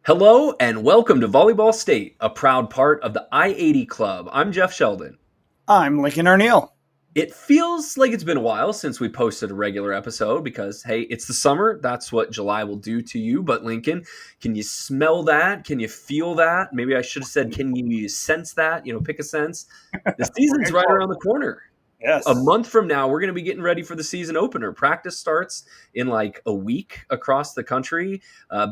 Hello and welcome to Volleyball State, a proud part of the I-80 Club. I'm Jeff Sheldon. I'm Lincoln O'Neill. It feels like it's been a while since we posted a regular episode because, hey, it's the summer. That's what July will do to you. But, Lincoln, can you smell that? Can you feel that? Maybe I should have said, can you sense that? Pick a sense. The We're season's getting right close. around the corner. A Yes. month from now, we're going to be getting ready for the season opener. Practice starts in like a week across the country.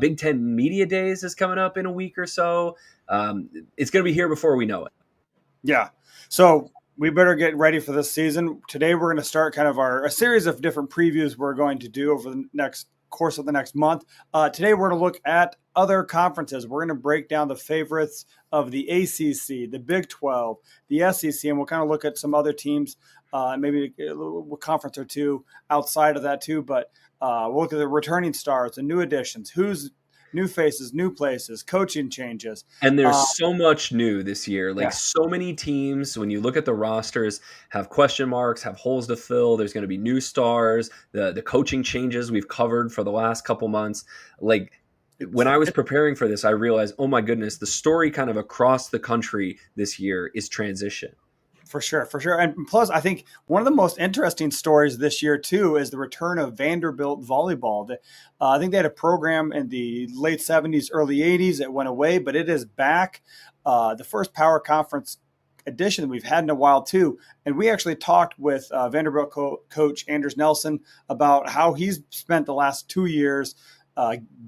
Big Ten Media Days is coming up in a week or so. It's going to be here before we know it. Yeah. So we better get ready for this season. Today we're going to start kind of a series of different previews we're going to do over the next course of the next month. Today we're going to look at other conferences. We're going to break down the favorites of the ACC, the Big 12, the SEC, and we'll kind of look at some other teams, maybe a conference or two outside of that too. But we'll look at the returning stars, the new additions, who's new faces, new places, coaching changes. And Uh, there's so much new this year. Like yeah. so many teams, when you look at the rosters, have question marks, have holes to fill. There's going to be new stars. The coaching changes we've covered for the last couple months. Like when I was preparing for this, I realized, oh my goodness, the story kind of across the country this year is transition. For sure, for sure. And plus, I think one of the most interesting stories this year, too, is the return of Vanderbilt volleyball. I think they had a program in the late 70s, early 80s. It went away, but it is back. The first Power Conference edition we've had in a while, too. And we actually talked with Vanderbilt coach Anders Nelson about how he's spent the last 2 years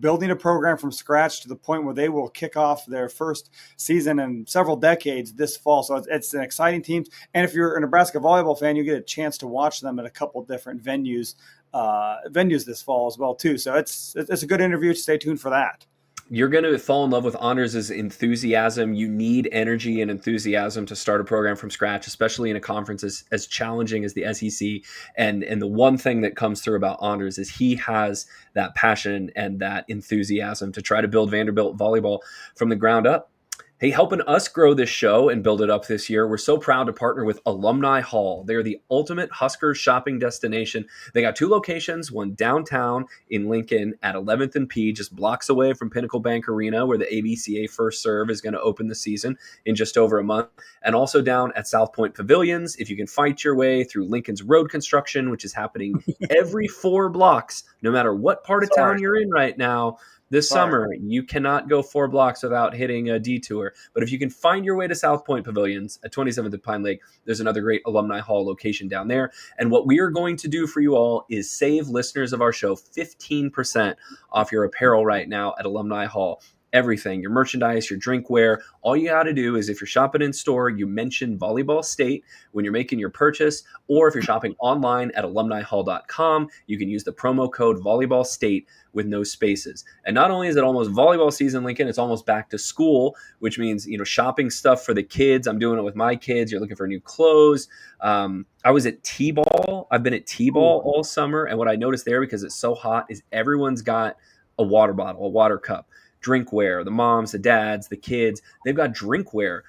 building a program from scratch to the point where they will kick off their first season in several decades this fall. So it's an exciting team. And if you're a Nebraska volleyball fan, you get a chance to watch them at a couple different venues this fall as well too. So it's a good interview. Stay tuned for that. You're going to fall in love with Anders' enthusiasm. You need energy and enthusiasm to start a program from scratch, especially in a conference as challenging as the SEC. And the one thing that comes through about Anders is he has that passion and that enthusiasm to try to build Vanderbilt volleyball from the ground up. Hey, helping us grow this show and build it up this year, we're so proud to partner with Alumni Hall. They're the ultimate Huskers shopping destination. They got two locations, one downtown in Lincoln at 11th and P, just blocks away from Pinnacle Bank Arena, where the ABCA First Serve is going to open the season in just over a month, and also down at South Point Pavilions. If you can fight your way through Lincoln's road construction, which is happening every 4 blocks, no matter what part of Sorry. town you're in right now, this Sorry. summer, you cannot go 4 blocks without hitting a detour. But if you can find your way to South Point Pavilions at 27th and Pine Lake, there's another great Alumni Hall location down there. And what we are going to do for you all is save listeners of our show 15% off your apparel right now at Alumni Hall. Everything, your merchandise, your drinkware, all you got to do is if you're shopping in store, you mention Volleyball State when you're making your purchase, or if you're shopping online at alumnihall.com, you can use the promo code Volleyball State with no spaces. And not only is it almost volleyball season, Lincoln, it's almost back to school, which means, shopping stuff for the kids. I'm doing it with my kids. You're looking for new clothes. I was at T-ball. I've been at T-ball all summer. And what I noticed there, because it's so hot, is everyone's got a water bottle, a water cup, drinkware, the moms, the dads, the kids, they've got drinkware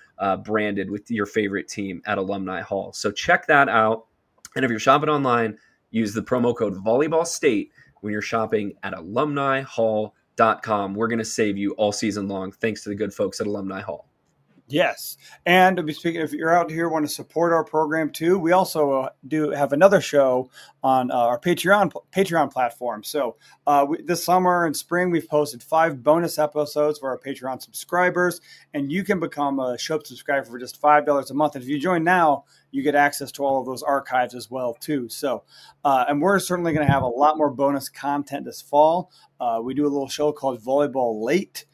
branded with your favorite team at Alumni Hall. So check that out. And if you're shopping online, use the promo code Volleyball State when you're shopping at alumnihall.com. We're going to save you all season long thanks to the good folks at Alumni Hall. Yes. And to be speaking, if you're out here want to support our program too, we also do have another show on our Patreon platform. So this summer and spring, we've posted 5 bonus episodes for our Patreon subscribers, and you can become a show subscriber for just $5 a month. And if you join now, you get access to all of those archives as well too. So, and we're certainly going to have a lot more bonus content this fall. We do a little show called Volleyball Late.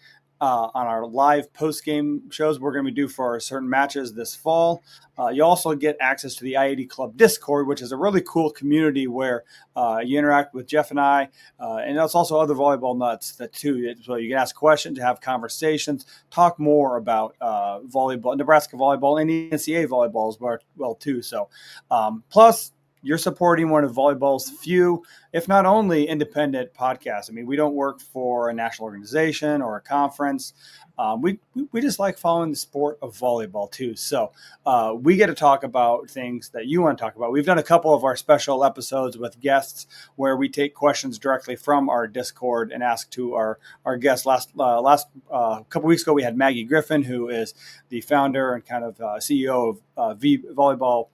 On our live post-game shows we're going to do for certain matches this fall. You also get access to the I-80 Club Discord, which is a really cool community where you interact with Jeff and I, and there's also other volleyball nuts that too. So you can ask questions, have conversations, talk more about volleyball, Nebraska volleyball, and NCAA volleyball as well too. So plus, you're supporting one of volleyball's few, if not only, independent podcasts. I mean, we don't work for a national organization or a conference. We just like following the sport of volleyball too. So we get to talk about things that you want to talk about. We've done a couple of our special episodes with guests where we take questions directly from our Discord and ask to our guests. Last couple weeks ago, we had Maggie Griffin, who is the founder and kind of CEO of Volleyball.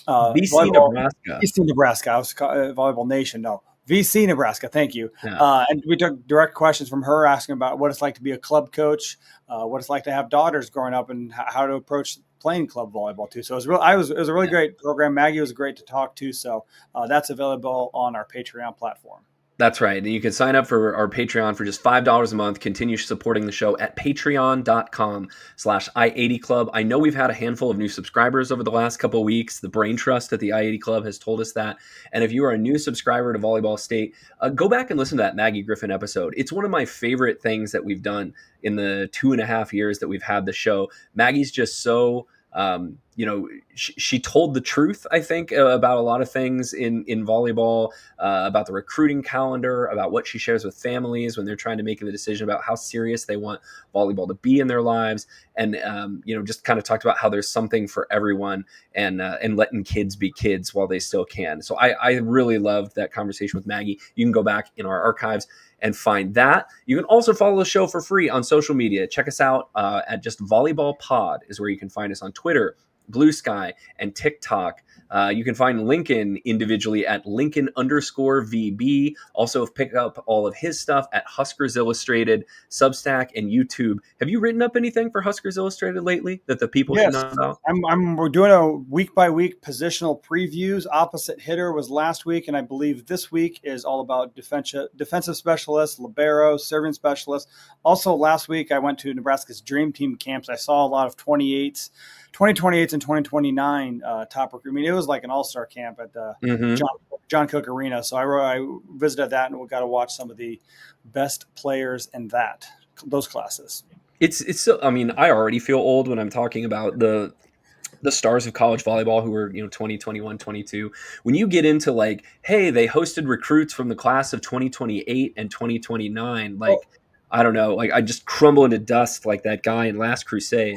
BC Volleyball, Nebraska. BC Nebraska. I was Volleyball Nation. No, VC Nebraska. Thank you. Yeah. And we took direct questions from her, asking about what it's like to be a club coach, what it's like to have daughters growing up, and how to approach playing club volleyball too. So it was a really great program. Maggie was great to talk to. So that's available on our Patreon platform. That's right. And you can sign up for our Patreon for just $5 a month. Continue supporting the show at patreon.com/I80 Club. I know we've had a handful of new subscribers over the last couple of weeks. The brain trust at the I80 Club has told us that. And if you are a new subscriber to Volleyball State, go back and listen to that Maggie Griffin episode. It's one of my favorite things that we've done in the 2.5 years that we've had the show. Maggie's just so... she told the truth, I think, about a lot of things in volleyball, about the recruiting calendar, about what she shares with families when they're trying to make the decision about how serious they want volleyball to be in their lives. And, just kind of talked about how there's something for everyone and letting kids be kids while they still can. So I really loved that conversation with Maggie. You can go back in our archives and find that. You can also follow the show for free on social media. Check us out at just Volleyball Pod is where you can find us on Twitter, Blue Sky, and TikTok. You can find Lincoln individually at Lincoln_VB. Also pick up all of his stuff at Huskers Illustrated, Substack, and YouTube. Have you written up anything for Huskers Illustrated lately that the people should know about? We're doing a week-by-week positional previews. Opposite hitter was last week, and I believe this week is all about defensive specialists, libero, serving specialists. Also, last week I went to Nebraska's Dream Team camps. I saw a lot of 2028s and 2029 top recruit. I mean, it was like an all-star camp at the John Cook Arena. So I visited that and we got to watch some of the best players in those classes. It's so, I mean, I already feel old when I'm talking about the stars of college volleyball who were 20, 21, 22. When you get into like, hey, they hosted recruits from the class of 2028 and 2029, like, I don't know, like I just crumble into dust like that guy in Last Crusade.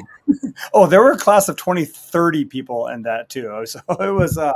There were a class of 2030 people in that too. So it was the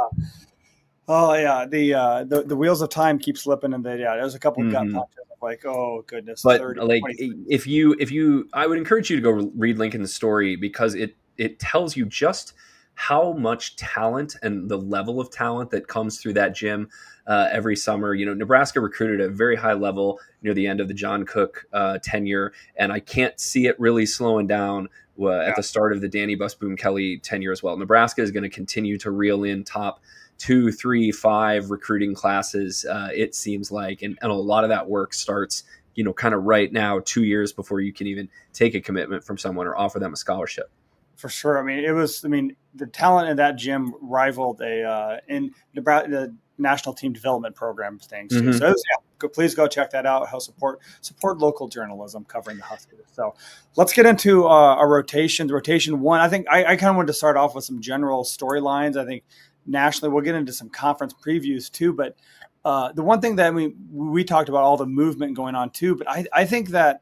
wheels of time keep slipping, and there's a couple of gut punches. Like, oh goodness. But 30, like, if you I would encourage you to go read Lincoln's story, because it tells you just how much talent and the level of talent that comes through that gym every summer. Nebraska recruited at a very high level near the end of the John Cook tenure, and I can't see it really slowing down at the start of the Danny Busboom Kelly tenure as well. Nebraska is going to continue to reel in top 2, 3, 5 recruiting classes, it seems like, and a lot of that work starts kind of right now, 2 years before you can even take a commitment from someone or offer them a scholarship. For sure. I mean, the talent in that gym rivaled in the national team development program things too. So please go check that out. Help support local journalism covering the Huskers. So let's get into our rotation. Rotation one, I think I kind of wanted to start off with some general storylines. I think nationally, we'll get into some conference previews too. But the one thing that we talked about all the movement going on too. But I think that,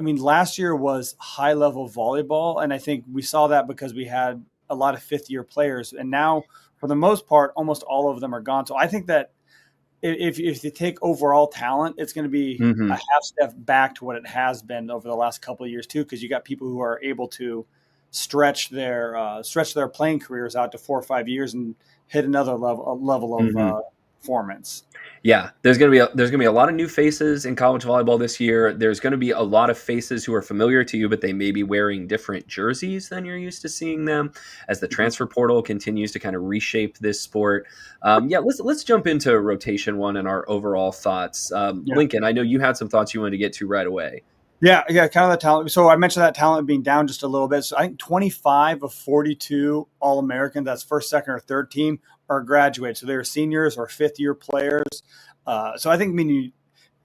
last year was high-level volleyball, and I think we saw that because we had a lot of fifth-year players. And now, for the most part, almost all of them are gone. So I think that if you take overall talent, it's going to be a half step back to what it has been over the last couple of years too, because you got people who are able to stretch their playing careers out to 4 or 5 years and hit another level of performance. Yeah, there's gonna be a lot of new faces in college volleyball this year. There's gonna be a lot of faces who are familiar to you, but they may be wearing different jerseys than you're used to seeing them, as the transfer portal continues to kind of reshape this sport. Let's jump into rotation one and our overall thoughts. Lincoln, I know you had some thoughts you wanted to get to right away. Yeah, kind of the talent. So I mentioned that talent being down just a little bit. So I think 25 of 42 All-Americans, that's first, second, or third team, are graduates. So they're seniors or fifth-year players. So I think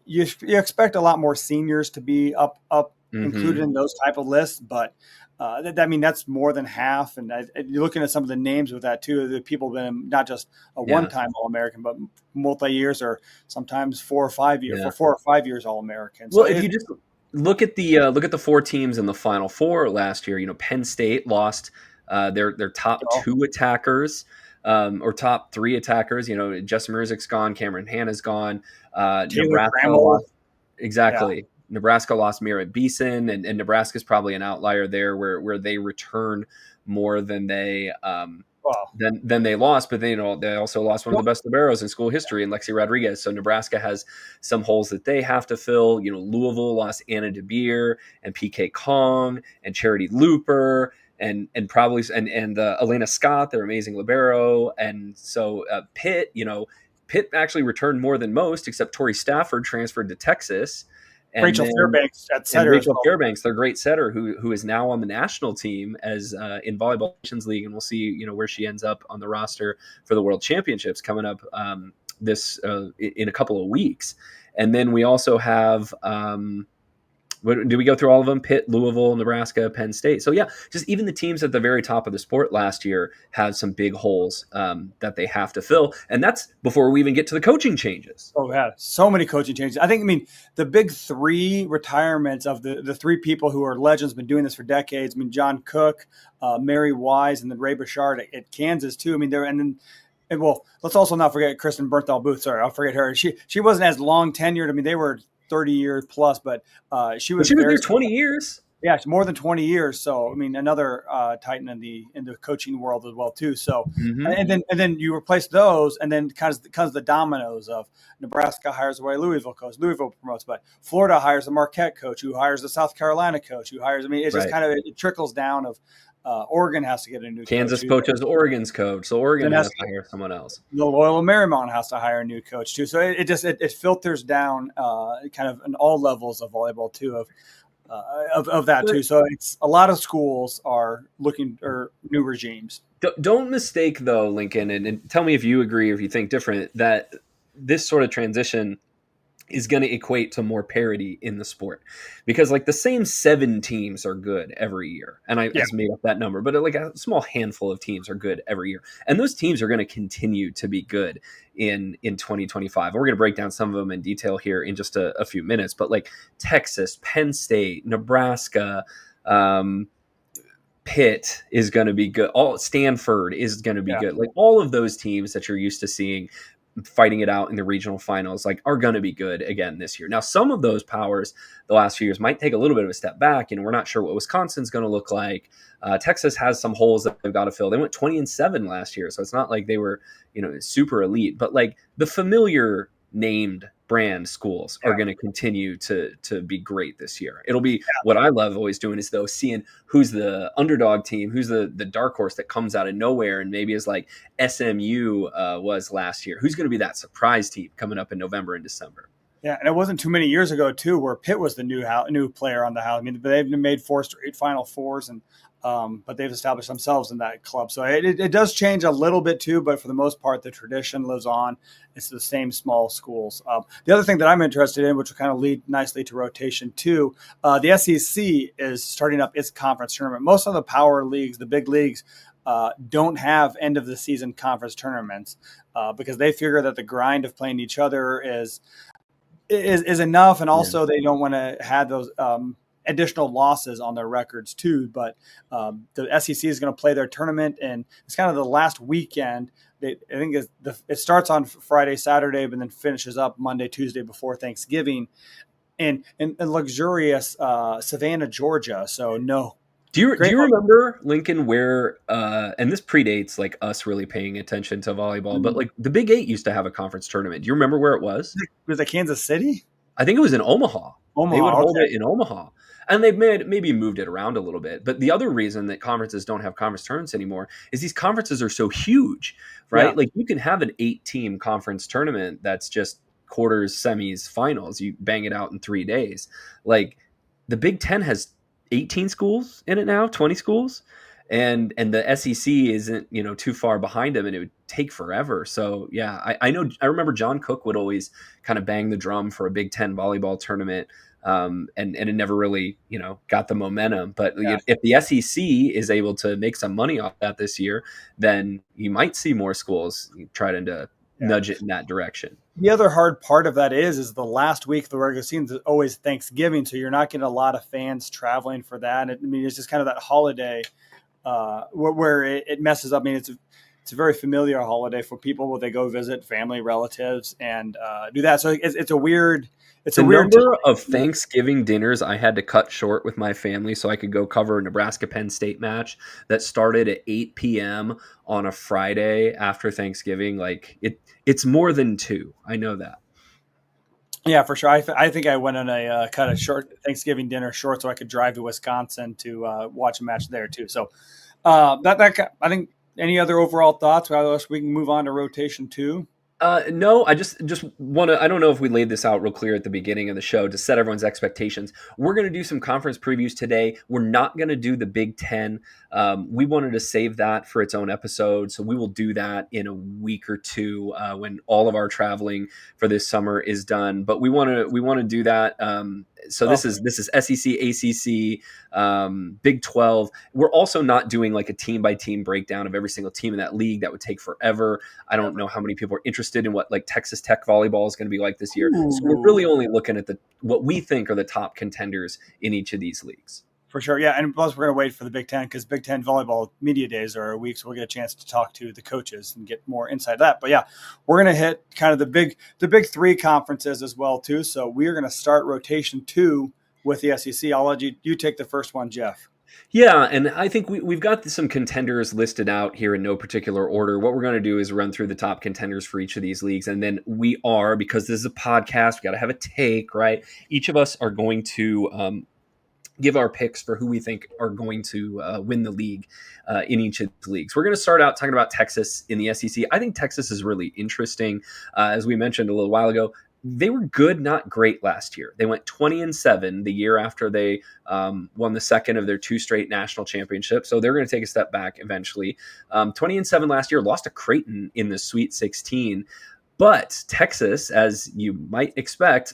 you expect a lot more seniors to be up included in those type of lists, but I mean, that's more than half. And you're looking at some of the names with that too. The people have been not just a Yeah. one-time All-American, but multi-years or sometimes 4 or 5 years Yeah. for 4 or 5 years All-American. So Well, if you just look at the four teams in the Final Four last year, Penn State lost their top two attackers, or top three attackers. Justin Merzik's gone, Cameron Hanna's gone. Taylor Nebraska Trammell, lost yeah, exactly. Nebraska lost Merritt Beeson, and Nebraska's probably an outlier there, where they return more than they well, than they lost. But they also lost one of the best liberos in school history in Lexi Rodriguez. So Nebraska has some holes that they have to fill. Louisville lost Anna DeBeer and PK Kong and Charity Looper and probably and Elena Scott, their amazing libero. And so Pitt actually returned more than most, except Tori Stafford transferred to Texas. And Rachel then Fairbanks at and setter as Rachel well. Fairbanks, their great setter, who is now on the national team as in Volleyball Nations League, and we'll see where she ends up on the roster for the World Championships coming up this in a couple of weeks. And then we also have do we go through all of them? Pitt, Louisville, Nebraska, Penn State. So yeah, just even the teams at the very top of the sport last year have some big holes that they have to fill, and that's before we even get to the coaching changes. Oh yeah, so many coaching changes. I mean, the big three retirements of the three people who are legends, been doing this for decades. I mean, John Cook, Mary Wise, and then Ray Bouchard at Kansas too. I mean, well, let's also not forget Kristen Bernthal Booth. Sorry, I'll forget her. She wasn't as long tenured. I mean, they were 30 years plus, but she was there 20 years. Yeah, it's more than 20 years. So I mean, another titan in the coaching world as well too. So and then you replace those, and then comes the dominoes of Nebraska hires away Louisville coach, Louisville promotes, but Florida hires a Marquette coach, who hires the South Carolina coach, who hires. I mean, it's just kind of it trickles down. Of Oregon has to get a new Kansas coach. poaches Oregon's coach, so Oregon has to hire someone else. The Loyola Marymount has to hire a new coach too. So it filters down kind of in all levels of volleyball too of that too. So it's a lot of schools are looking or new regimes. Don't mistake though, Lincoln, and tell me if you agree or if you think different, that this sort of transition is going to equate to more parity in the sport, because like the same 7 teams are good every year, and I just made up that number, but like a small handful of teams are good every year, and those teams are going to continue to be good in 2025. We're going to break down some of them in detail here in just a few minutes, but like Texas, Penn State, Nebraska, Pitt is going to be good. Stanford is going to be good. Like all of those teams that you're used to seeing fighting it out in the regional finals, like, are going to be good again this year. Now, some of those powers the last few years might take a little bit of a step back. We're not sure what Wisconsin's going to look like. Texas has some holes that they've got to fill. They went 20-7 last year, so it's not like they were, super elite. But like the familiar named brand schools are going to continue to be great this year. It'll be what I love always doing is though seeing who's the underdog team, who's the dark horse that comes out of nowhere and maybe is like SMU was last year. Who's going to be that surprise team coming up in November and December? Yeah, and it wasn't too many years ago too where Pitt was the new player on the house. I mean, they've made 4 straight Final Fours, and but they've established themselves in that club. So it does change a little bit too, but for the most part, the tradition lives on. It's the same small schools. The other thing that I'm interested in, which will kind of lead nicely to rotation too, the SEC is starting up its conference tournament. Most of the power leagues, the big leagues, don't have end of the season conference tournaments because they figure that the grind of playing each other is enough, and also they don't want to have those additional losses on their records too. But the SEC is going to play their tournament, and it's kind of the last weekend. I think it starts on Friday, Saturday, but then finishes up Monday, Tuesday before Thanksgiving, in luxurious Savannah, Georgia. So no. Do you remember, Lincoln, where and this predates like us really paying attention to volleyball, but like the Big 8 used to have a conference tournament. Do you remember where it was? Was it Kansas City? I think it was in Omaha. They would hold it in Omaha. And they've maybe moved it around a little bit. But the other reason that conferences don't have conference tournaments anymore is these conferences are so huge, right? Yeah. Like you can have an 8-team conference tournament that's just quarters, semis, finals. You bang it out in 3 days. Like the Big 10 has 18 schools in it now, 20 schools. and the SEC isn't too far behind them, and it would take forever. So yeah, I know I remember John Cook would always kind of bang the drum for a Big Ten volleyball tournament, and it never really got the momentum. But Yeah. if the SEC is able to make some money off that this year, then you might see more schools try to nudge it in that direction. The other hard part of that is the last week of the regular season is always Thanksgiving, so you're not getting a lot of fans traveling for that. I mean, it's just kind of that holiday where it messes up. I mean, it's a very familiar holiday for people where they go visit family, relatives, and do that. So it's a weird. It's The a weird number time. of Thanksgiving dinners I had to cut short with my family so I could go cover a Nebraska Penn State match that started at 8 p.m. on a Friday after Thanksgiving, like it's more than two. I know that. Yeah, for sure. I think I went on a cut a short Thanksgiving dinner short so I could drive to Wisconsin to watch a match there too. So I think any other overall thoughts? Else we can move on to rotation two. No, I just want to. I don't know if we laid this out real clear at the beginning of the show to set everyone's expectations. We're going to do some conference previews today. We're not going to do the Big Ten. We wanted to save that for its own episode, so we will do that in a week or two when all of our traveling for this summer is done. But we want to do that. So this is SEC, ACC, Big 12. We're also not doing like a team by team breakdown of every single team in that league. That would take forever. I don't know how many people are interested in what like Texas Tech volleyball is going to be like this year. So we're really only looking at what we think are the top contenders in each of these leagues. For sure, yeah, and plus we're going to wait for the Big Ten because Big Ten volleyball media days are a week, so we'll get a chance to talk to the coaches and get more insight of that. But yeah, we're going to hit kind of the big three conferences as well too. So we are going to start rotation two with the SEC. I'll let you take the first one, Jeff. Yeah, and I think we've got some contenders listed out here in no particular order. What we're going to do is run through the top contenders for each of these leagues, and then because this is a podcast, we got to have a take, right? Each of us are going to give our picks for who we think are going to win the league in each of the leagues. We're going to start out talking about Texas in the SEC. I think Texas is really interesting. As we mentioned a little while ago, they were good, not great last year. They went 20-7 the year after they won the second of their two straight national championships. So they're going to take a step back eventually. 20-7 last year, lost to Creighton in the Sweet 16. But Texas, as you might expect,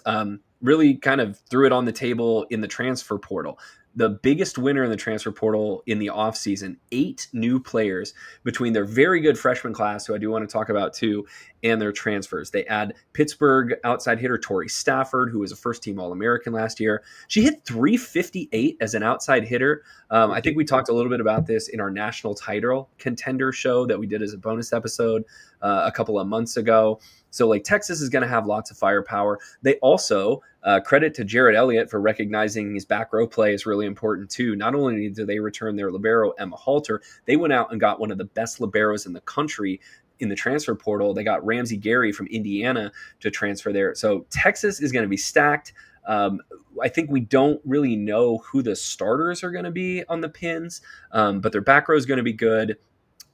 really kind of threw it on the table in the transfer portal. The biggest winner in the transfer portal in the offseason, 8 new players between their very good freshman class, who I do want to talk about too, and their transfers. They add Pittsburgh outside hitter Tori Stafford, who was a first-team All-American last year. She hit .358 as an outside hitter. I think we talked a little bit about this in our national title contender show that we did as a bonus episode a couple of months ago. So like Texas is going to have lots of firepower. They also credit to Jared Elliott for recognizing his back row play is really important too. Not only do they return their libero Emma Halter, they went out and got one of the best liberos in the country in the transfer portal. They got Ramsey Gary from Indiana to transfer there. So Texas is going to be stacked. I think we don't really know who the starters are going to be on the pins, but their back row is going to be good.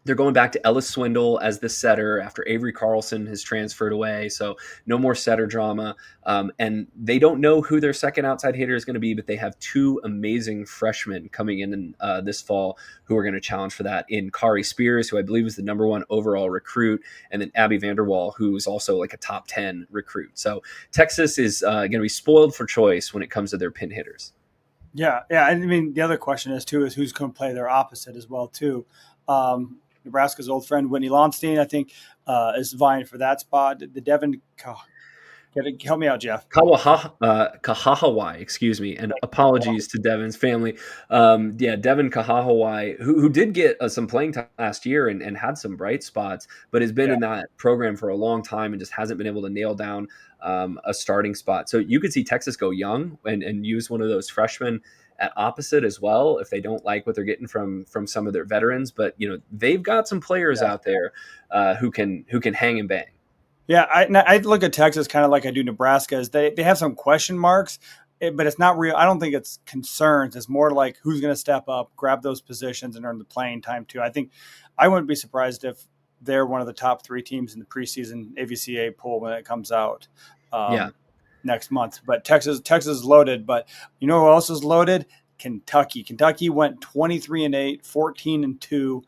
They're going back to Ellis Swindle as the setter after Avery Carlson has transferred away. So no more setter drama. And they don't know who their second outside hitter is going to be, but they have 2 amazing freshmen coming in this fall who are going to challenge for that in Kari Spears, who I believe was the number 1 overall recruit, and then Abby Vanderwall, who's also like a top 10 recruit. So Texas is going to be spoiled for choice when it comes to their pin hitters. Yeah. I mean, the other question is who's going to play their opposite as well too. Nebraska's old friend Whitney Lonstein, I think, is vying for that spot. The Devin, help me out, Jeff. Kahahawai, excuse me, and apologies to Devin's family. Devin Kahahawai, who did get some playing time last year and had some bright spots, but has been in that program for a long time and just hasn't been able to nail down a starting spot. So you could see Texas go young and use one of those freshmen at opposite as well if they don't like what they're getting from some of their veterans. But they've got some players out there who can hang and bang. Yeah, I look at Texas kind of like I do Nebraska. Is they have some question marks, but it's not real. I don't think it's concerns. It's more like who's going to step up, grab those positions, and earn the playing time too. I think I wouldn't be surprised if they're one of the top 3 teams in the preseason AVCA poll when it comes out next month. But Texas is loaded. But you know who else is loaded? Kentucky. Kentucky went 23-8, 14-2.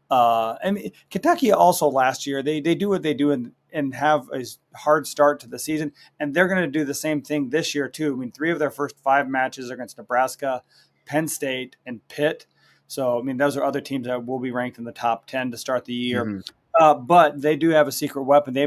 I mean, Kentucky also last year they do what they do and have a hard start to the season, and they're going to do the same thing this year too. I mean, 3 of their first 5 matches are against Nebraska, Penn State, and Pitt. So I mean, those are other teams that will be ranked in the top 10 to start the year. Mm-hmm. But they do have a secret weapon.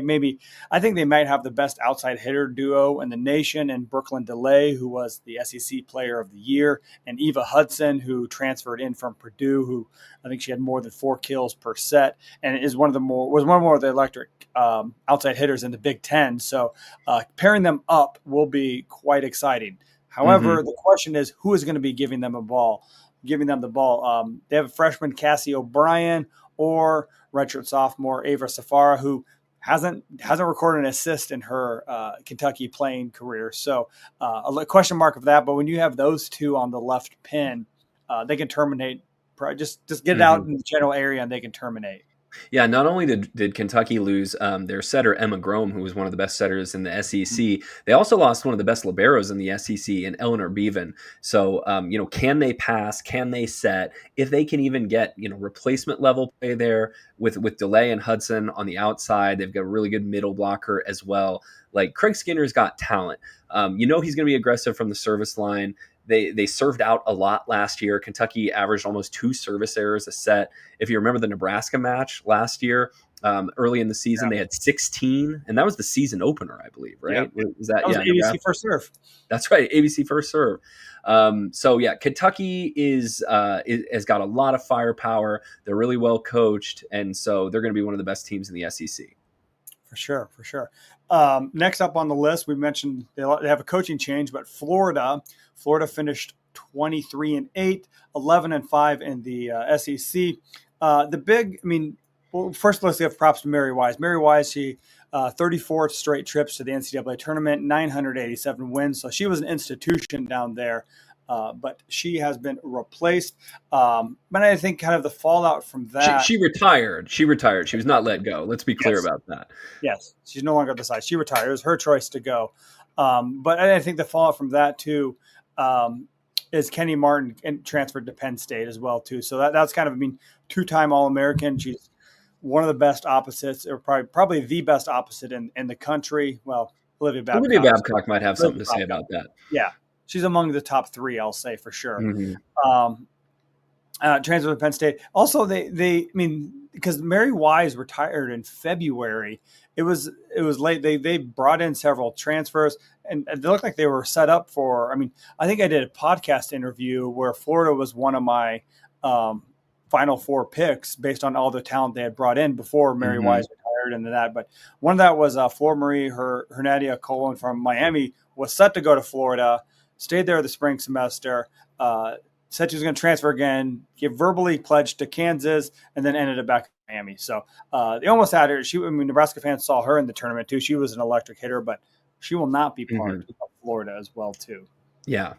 I think they might have the best outside hitter duo in the nation, and Brooklyn DeLay, who was the SEC Player of the Year, and Eva Hudson, who transferred in from Purdue, who I think she had more than 4 kills per set, and is one more of the electric outside hitters in the Big Ten. So pairing them up will be quite exciting. However, the question is, who is going to be giving them the ball? They have a freshman, Cassie O'Brien, or redshirt sophomore Ava Safara, who hasn't recorded an assist in her Kentucky playing career. So a question mark of that. But when you have those two on the left pin, they can terminate. Just get it out in the general area, and they can terminate. Yeah, not only did Kentucky lose their setter, Emma Grome, who was one of the best setters in the SEC, they also lost one of the best liberos in the SEC in Eleanor Bevan. So, can they pass? Can they set? If they can even get, replacement level play there with DeLay and Hudson on the outside, they've got a really good middle blocker as well. Like, Craig Skinner's got talent. He's going to be aggressive from the service line. They served out a lot last year. Kentucky averaged almost 2 service errors a set. If you remember the Nebraska match last year, early in the season, they had 16, and that was the season opener, I believe, right? Yeah. Was ABC Nebraska? First Serve. That's right, ABC First Serve. Kentucky has got a lot of firepower. They're really well coached, and so they're going to be one of the best teams in the SEC. For sure. Next up on the list, we mentioned they have a coaching change, but Florida finished 23-8, 11-5 in the SEC. First let's give props to Mary Wise. Mary Wise, she 34 straight trips to the NCAA tournament, 987 wins. So she was an institution down there. But she has been replaced. But I think kind of the fallout from that. She retired. She was not let go. Let's be clear about that. Yes, she's no longer at the side. She retired. It was her choice to go. But I think the fallout from that too is Kenny Martin transferred to Penn State as well too. So that's kind of 2-time All-American. She's one of the best opposites, or probably the best opposite in the country. Well, Olivia Babcock might have something to say about that. Yeah. She's among the top 3, I'll say for sure. Transfer to Penn State. Also, because Mary Wise retired in February, it was late. They brought in several transfers, and they looked like they were set up for. I think I did a podcast interview where Florida was one of my Final Four picks based on all the talent they had brought in before Mary Wise retired into that. But one of that was Flor Marie Hernadia Colon from Miami was set to go to Florida. Stayed there the spring semester, said she was going to transfer again, verbally pledged to Kansas, and then ended up back in Miami. So they almost had her. Nebraska fans saw her in the tournament too. She was an electric hitter, but she will not be part of Florida as well too. Yeah.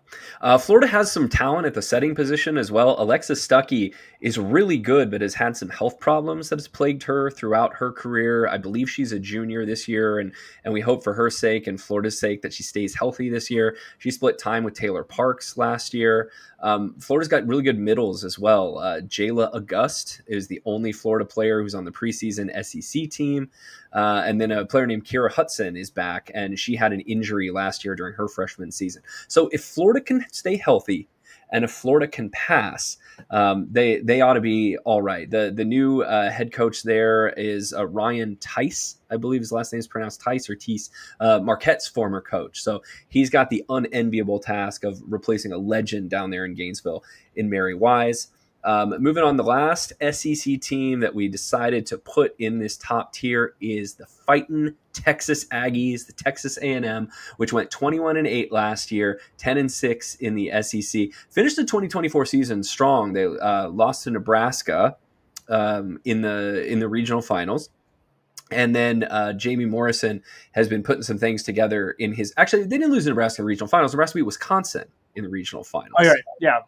Florida has some talent at the setting position as well. Alexis Stuckey is really good, but has had some health problems that has plagued her throughout her career. I believe she's a junior this year, and we hope for her sake and Florida's sake that she stays healthy this year. She split time with Taylor Parks last year. Florida's got really good middles as well. Jayla August is the only Florida player who's on the preseason SEC team. And then a player named Kira Hudson is back, and she had an injury last year during her freshman season. So if Florida can stay healthy and if Florida can pass, they ought to be all right. The new head coach there is Ryan Tice. I believe his last name is pronounced Tice or Tice, Marquette's former coach. So he's got the unenviable task of replacing a legend down there in Gainesville in Mary Wise. Moving on, the last SEC team that we decided to put in this top tier is the Fightin' Texas Aggies, the Texas A&M, which went 21-8 last year, 10-6 in the SEC. Finished the 2024 season strong. They lost to Nebraska in the regional finals. And then Jamie Morrison has been putting some things together in his. Actually, they didn't lose the Nebraska regional finals. Nebraska beat Wisconsin in the regional finals. Oh, yeah.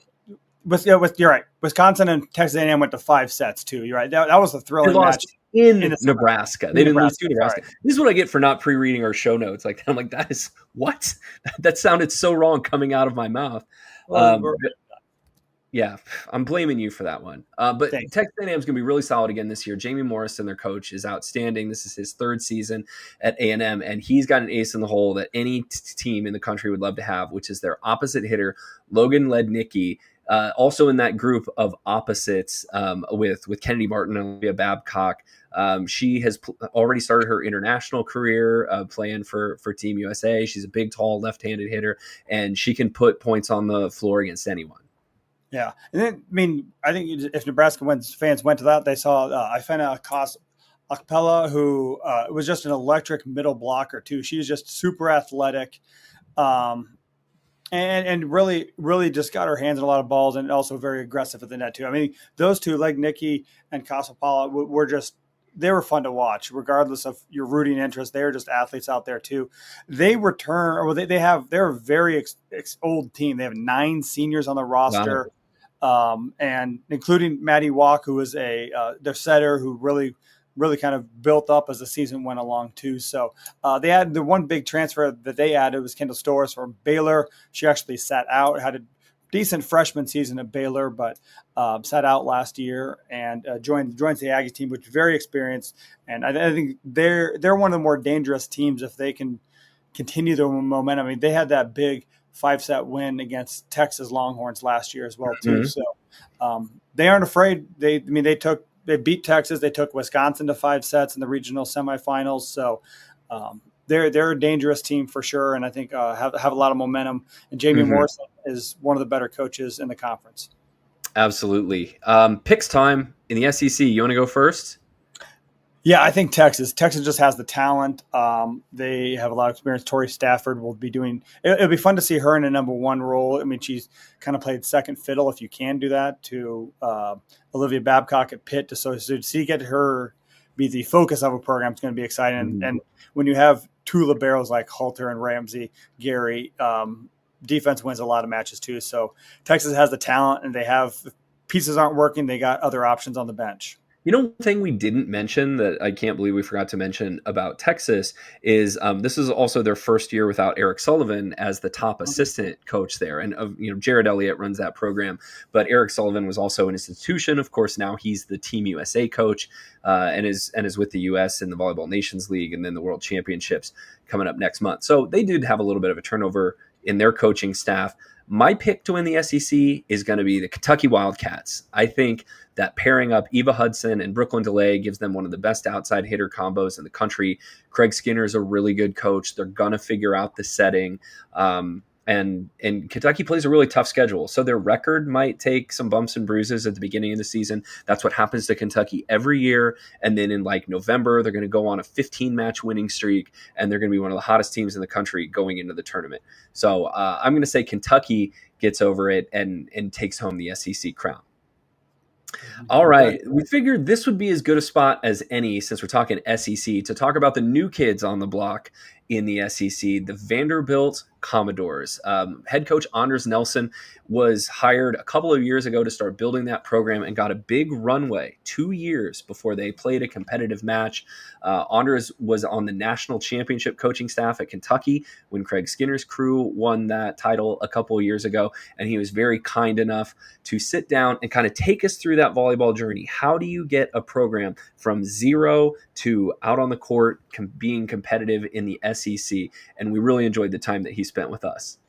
You're right. Wisconsin and Texas A&M went to 5 sets too. You're right. That was a thrilling match in Nebraska. They didn't lose to Nebraska. Sorry. This is what I get for not pre-reading our show notes. Like, I'm like, that is what? That sounded so wrong coming out of my mouth. Yeah, I'm blaming you for that one. But Thanks. Texas A&M is going to be really solid again this year. Jamie Morrison, their coach, is outstanding. This is his third season at A&M, and he's got an ace in the hole that any team in the country would love to have, which is their opposite hitter, Logan Lednicki. Also in that group of opposites with Kennedy Martin and Olivia Babcock. She has already started her international career playing for Team USA. She's a big, tall, left-handed hitter, and she can put points on the floor against anyone. Yeah, and then, I mean, I think if Nebraska fans went to that, they saw Ifena Akpela, who was just an electric middle blocker too. She's just super athletic, and really just got her hands on a lot of balls, and also very aggressive at the net too. I mean, those two, like Nikki and Kasapala, they were fun to watch, regardless of your rooting interest. They were just athletes out there too. They're a very old team. They have 9 seniors on the roster. Wow. And including Maddie Walk, who was their setter, who really kind of built up as the season went along too. So they had the one big transfer that they added was Kendall Storrs from Baylor. She actually sat out, had a decent freshman season at Baylor, but sat out last year and joins the Aggie team, which is very experienced. And I think they're one of the more dangerous teams if they can continue their momentum. I mean, they had that big 5-set win against Texas Longhorns last year as well too. Mm-hmm. So they aren't afraid. They beat Texas. They took Wisconsin to 5 sets in the regional semifinals. So they're a dangerous team for sure, and I think have a lot of momentum. And Jamie Morrison is one of the better coaches in the conference. Absolutely. Picks time in the SEC. You want to go first? Yeah, I think Texas. Texas just has the talent. They have a lot of experience. Tori Stafford will be doing – it'll be fun to see her in a number 1 role. I mean, she's kind of played second fiddle, if you can do that, to Olivia Babcock at Pitt. So to get her be the focus of a program is going to be exciting. Mm-hmm. And when you have 2 liberos like Halter and Ramsey, Gary, defense wins a lot of matches too. So Texas has the talent, and they have – if pieces aren't working, they got other options on the bench. You know, one thing we didn't mention that I can't believe we forgot to mention about Texas is this is also their first year without Eric Sullivan as the top assistant coach there. And, Jared Elliott runs that program, but Eric Sullivan was also an institution. Of course, now he's the Team USA coach and is with the U.S. in the Volleyball Nations League and then the World Championships coming up next month. So they did have a little bit of a turnover in their coaching staff. My pick to win the SEC is going to be the Kentucky Wildcats. I think that pairing up Eva Hudson and Brooklyn DeLay gives them one of the best outside hitter combos in the country. Craig Skinner is a really good coach. They're going to figure out the setting. And Kentucky plays a really tough schedule. So their record might take some bumps and bruises at the beginning of the season. That's what happens to Kentucky every year. And then in November, they're going to go on a 15-match winning streak, and they're going to be one of the hottest teams in the country going into the tournament. So I'm going to say Kentucky gets over it and takes home the SEC crown. All right. We figured this would be as good a spot as any, since we're talking SEC, to talk about the new kids on the block in the SEC, the Vanderbilt Commodores. Head coach Anders Nelson was hired a couple of years ago to start building that program and got a big runway 2 years before they played a competitive match. Anders was on the national championship coaching staff at Kentucky when Craig Skinner's crew won that title a couple of years ago, and he was very kind enough to sit down and kind of take us through that volleyball journey. How do you get a program from zero to out on the court being competitive in the SEC? And we really enjoyed the time that he spent with us.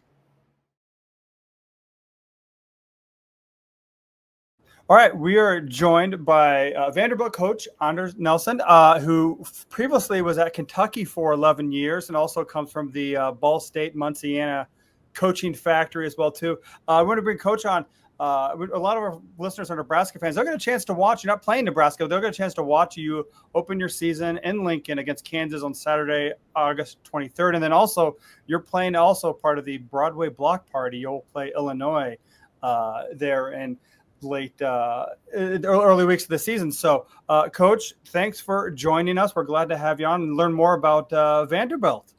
All right, we are joined by Vanderbilt coach Anders Nelson, who previously was at Kentucky for 11 years and also comes from the Ball State Munciana coaching factory as well too. I want to bring Coach on. A lot of our listeners are Nebraska fans. They'll get a chance to watch. You're not playing Nebraska. They'll get a chance to watch you open your season in Lincoln against Kansas on Saturday, August 23rd. And then also you're playing also part of the Broadway block party. You'll play Illinois there in early weeks of the season. So, Coach, thanks for joining us. We're glad to have you on and learn more about Vanderbilt.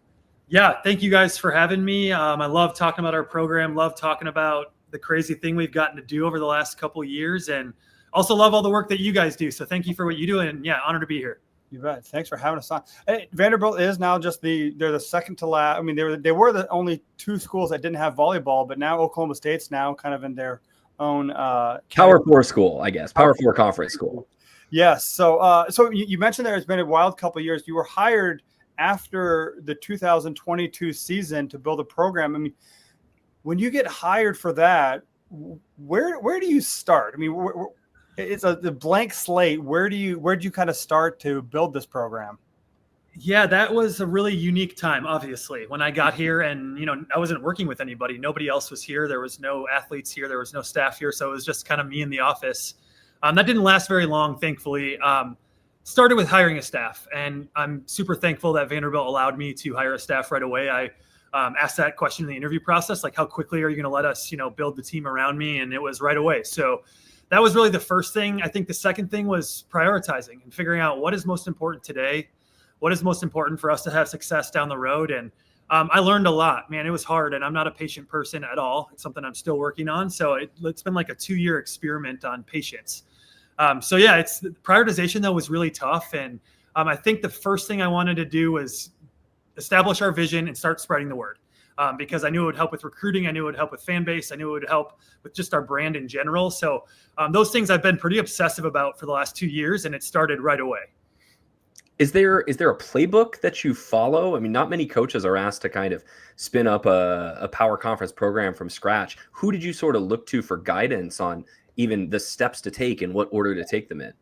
Yeah, thank you guys for having me. I love talking about our program, love talking about the crazy thing we've gotten to do over the last couple of years, and also love all the work that you guys do. So thank you for what you do, and yeah, honored to be here. You bet. Thanks for having us on. Hey, Vanderbilt is now they're the second to last. I mean, they were the only 2 schools that didn't have volleyball, but now Oklahoma State's now kind of in their own Power Four school, I guess. Power Four conference school. Yes. So you mentioned there has been a wild couple of years. You were hired after the 2022 season to build a program. I mean, when you get hired for that, where do you start? I mean, it's a blank slate. Where do you kind of start to build this program? Yeah, that was a really unique time, obviously, when I got here, and I wasn't working with anybody. Nobody else was here. There was no athletes here. There was no staff here. So it was just kind of me in the office. That didn't last very long, thankfully. Started with hiring a staff, and I'm super thankful that Vanderbilt allowed me to hire a staff right away. I asked that question in the interview process, like, how quickly are you going to let us, build the team around me? And it was right away. So that was really the first thing. I think the second thing was prioritizing and figuring out what is most important today. What is most important for us to have success down the road? And I learned a lot, man. It was hard, and I'm not a patient person at all. It's something I'm still working on. So it's been like a 2-year experiment on patience. It's prioritization though was really tough. And I think the first thing I wanted to do was establish our vision and start spreading the word, because I knew it would help with recruiting. I knew it would help with fan base. I knew it would help with just our brand in general. So those things I've been pretty obsessive about for the last 2 years, and it started right away. Is there a playbook that you follow? I mean, not many coaches are asked to kind of spin up a power conference program from scratch. Who did you sort of look to for guidance on even the steps to take and what order to take them in?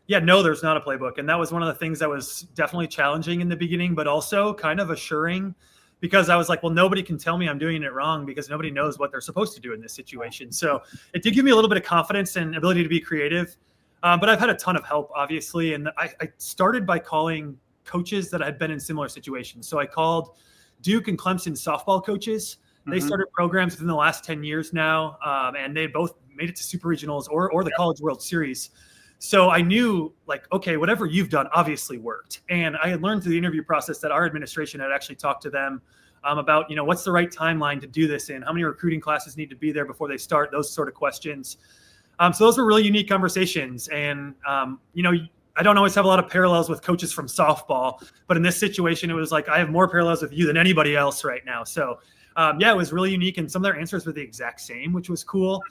Yeah, no, there's not a playbook. And that was one of the things that was definitely challenging in the beginning, but also kind of assuring, because I was like, well, nobody can tell me I'm doing it wrong because nobody knows what they're supposed to do in this situation. So it did give me a little bit of confidence and ability to be creative. But I've had a ton of help, obviously. And I started by calling coaches that had been in similar situations. So I called Duke and Clemson softball coaches. They started programs within the last 10 years now. And they both made it to super regionals or the College World Series. So I knew, like, okay, whatever you've done obviously worked. And I had learned through the interview process that our administration had actually talked to them about, what's the right timeline to do this in, how many recruiting classes need to be there before they start, those sort of questions. So those were really unique conversations. And, I don't always have a lot of parallels with coaches from softball, but in this situation, it was like, I have more parallels with you than anybody else right now. So it was really unique. And some of their answers were the exact same, which was cool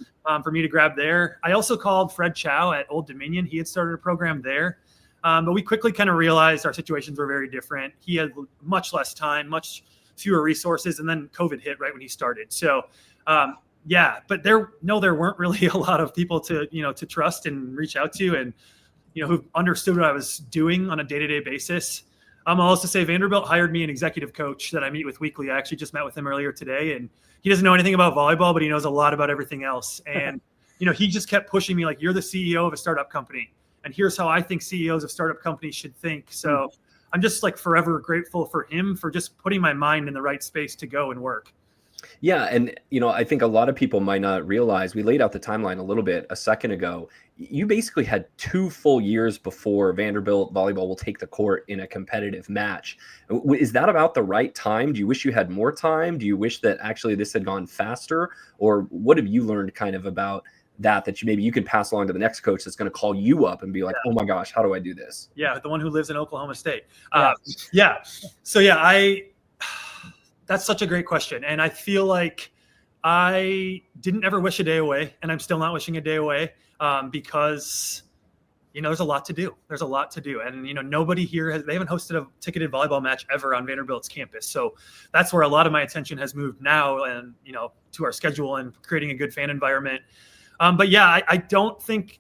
for me to grab there. I also called Fred Chow at Old Dominion. He had started a program there. But we quickly kind of realized our situations were very different. He had much less time, much fewer resources. And then COVID hit right when he started. So, but there weren't really a lot of people to trust and reach out to and, who understood what I was doing on a day-to-day basis. I'll also say Vanderbilt hired me an executive coach that I meet with weekly. I actually just met with him earlier today, and he doesn't know anything about volleyball, but he knows a lot about everything else. And, he just kept pushing me like, you're the CEO of a startup company, and here's how I think CEOs of startup companies should think. So I'm just like forever grateful for him for just putting my mind in the right space to go and work. Yeah. And, I think a lot of people might not realize, we laid out the timeline a little bit a second ago. You basically had 2 full years before Vanderbilt volleyball will take the court in a competitive match. Is that about the right time? Do you wish you had more time? Do you wish that actually this had gone faster? Or what have you learned kind of about that maybe you can pass along to the next coach that's going to call you up and be like, oh my gosh, how do I do this? Yeah. The one who lives in Oklahoma State. That's such a great question. And I feel like I didn't ever wish a day away, and I'm still not wishing a day away because, there's a lot to do. There's a lot to do. And, nobody here they haven't hosted a ticketed volleyball match ever on Vanderbilt's campus. So that's where a lot of my attention has moved now and, to our schedule and creating a good fan environment. I don't think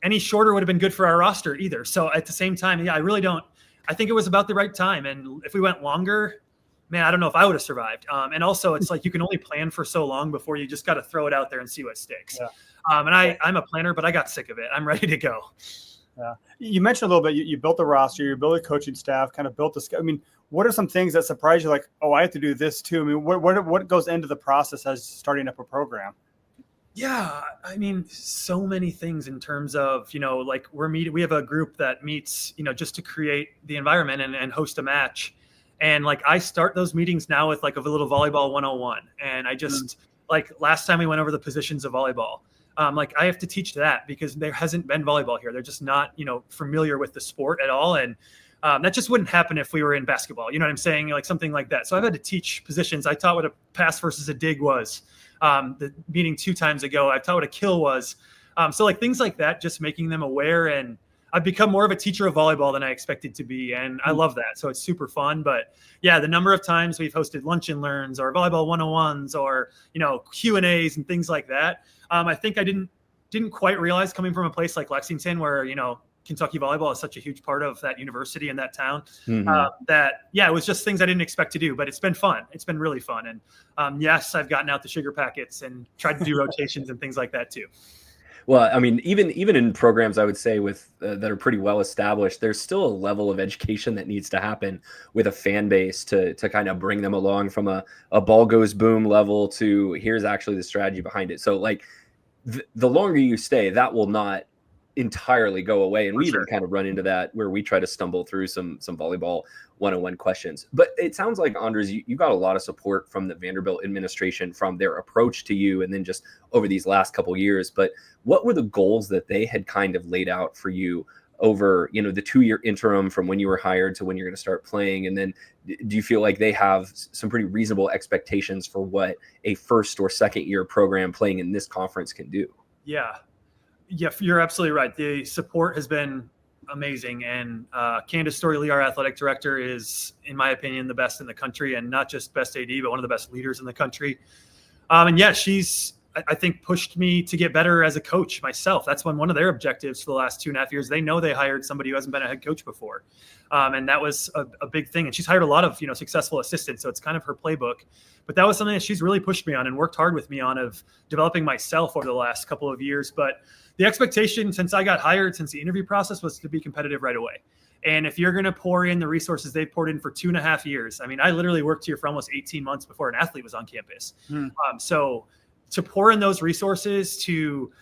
any shorter would have been good for our roster either. So at the same time, I really don't. I think it was about the right time. And if we went longer, man, I don't know if I would have survived. And also it's like, you can only plan for so long before you just got to throw it out there and see what sticks. Yeah. I'm a planner, but I got sick of it. I'm ready to go. Yeah. You mentioned a little bit, you built the roster, you built a coaching staff, kind of built the, what are some things that surprise you? Like, oh, I have to do this too. I mean, what goes into the process as starting up a program? Yeah. So many things in terms of, like we have a group that meets, just to create the environment and host a match. And like, I start those meetings now with like a little volleyball 101. And I just like last time we went over the positions of volleyball, like I have to teach that because there hasn't been volleyball here. They're just not, familiar with the sport at all. And That just wouldn't happen if we were in basketball. You know what I'm saying? Like something like that. So I've had to teach positions. I taught what a pass versus a dig was. The meeting 2 times ago, I taught what a kill was. So like things like that, just making them aware. And I've become more of a teacher of volleyball than I expected to be. And I love that. So it's super fun. But yeah, the number of times we've hosted lunch and learns or volleyball 101s or, Q&As and things like that. I think I didn't quite realize coming from a place like Lexington where, Kentucky volleyball is such a huge part of that university and that town it was just things I didn't expect to do, but it's been fun. It's been really fun. And yes, I've gotten out the sugar packets and tried to do rotations and things like that too. Well, I mean, even in programs, I would say with that are pretty well established, there's still a level of education that needs to happen with a fan base to kind of bring them along from a ball goes boom level to here's actually the strategy behind it. So like the longer you stay, that will not entirely go away. And we even kind of run into that where we try to stumble through some volleyball 101 questions. But it sounds like, Andres, you got a lot of support from the Vanderbilt administration from their approach to you and then just over these last couple of years. But what were the goals that they had kind of laid out for you over, the 2-year interim from when you were hired to when you're going to start playing? And then do you feel like they have some pretty reasonable expectations for what a first or second year program playing in this conference can do? Yeah, you're absolutely right. The support has been amazing. And Candace Story-Lee, our athletic director, is, in my opinion, the best in the country, and not just best AD, but one of the best leaders in the country. And yeah, she's, I think, pushed me to get better as a coach myself. That's one of their objectives for the last 2.5 years. They know they hired somebody who hasn't been a head coach before. And that was a big thing. And she's hired a lot of, successful assistants. So it's kind of her playbook. But that was something that she's really pushed me on and worked hard with me on, of developing myself over the last couple of years. But the expectation since I got hired, since the interview process, was to be competitive right away. And if you're going to pour in the resources they've poured in for 2.5 years, I mean, I literally worked here for almost 18 months before an athlete was on campus. So to pour in those resources to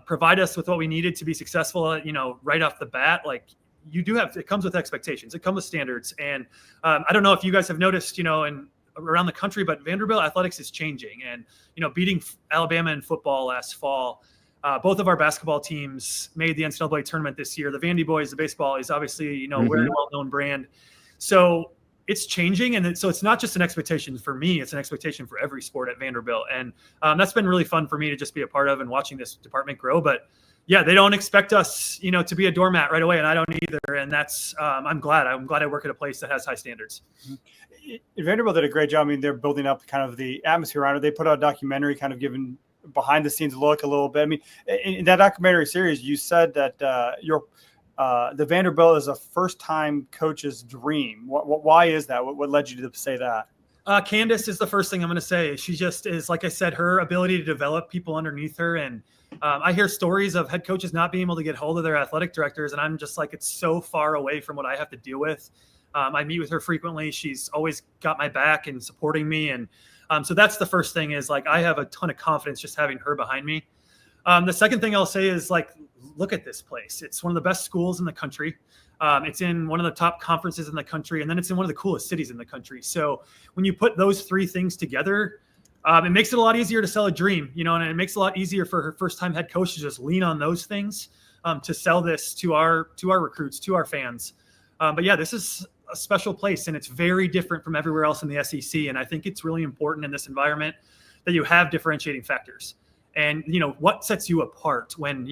provide us with what we needed to be successful, right off the bat, like it comes with expectations. It comes with standards. And I don't know if you guys have noticed, and around the country, but Vanderbilt athletics is changing. And, beating Alabama in football last fall, both of our basketball teams made the NCAA tournament this year. The Vandy boys, the baseball is obviously, we're a well-known brand. So it's changing. And so it's not just an expectation for me, it's an expectation for every sport at Vanderbilt. And that's been really fun for me to just be a part of and watching this department grow. But yeah, they don't expect us, to be a doormat right away. And I don't either. And that's, I'm glad I work at a place that has high standards. Vanderbilt did a great job. I mean, they're building up kind of the atmosphere around it. They put out a documentary kind of giving behind the scenes look a little bit. I mean, in that documentary series, you said that the Vanderbilt is a first-time coach's dream. Why is that? What led you to say that? Candace is the first thing I'm going to say. She just is, like I said, her ability to develop people underneath her. And I hear stories of head coaches not being able to get hold of their athletic directors. And I'm just like, it's so far away from what I have to deal with. I meet with her frequently. She's always got my back and supporting me. And so that's the first thing, is like, I have a ton of confidence just having her behind me. The second thing I'll say is, like, look at this place. It's one of the best schools in the country. It's in one of the top conferences in the country, and then it's in one of the coolest cities in the country. So when you put those 3 things together, it makes it a lot easier to sell a dream, and it makes it a lot easier for her first-time head coach to just lean on those things to sell this to our recruits, to our fans. But yeah, this is a special place, and it's very different from everywhere else in the SEC. And I think it's really important in this environment that you have differentiating factors. And, what sets you apart when,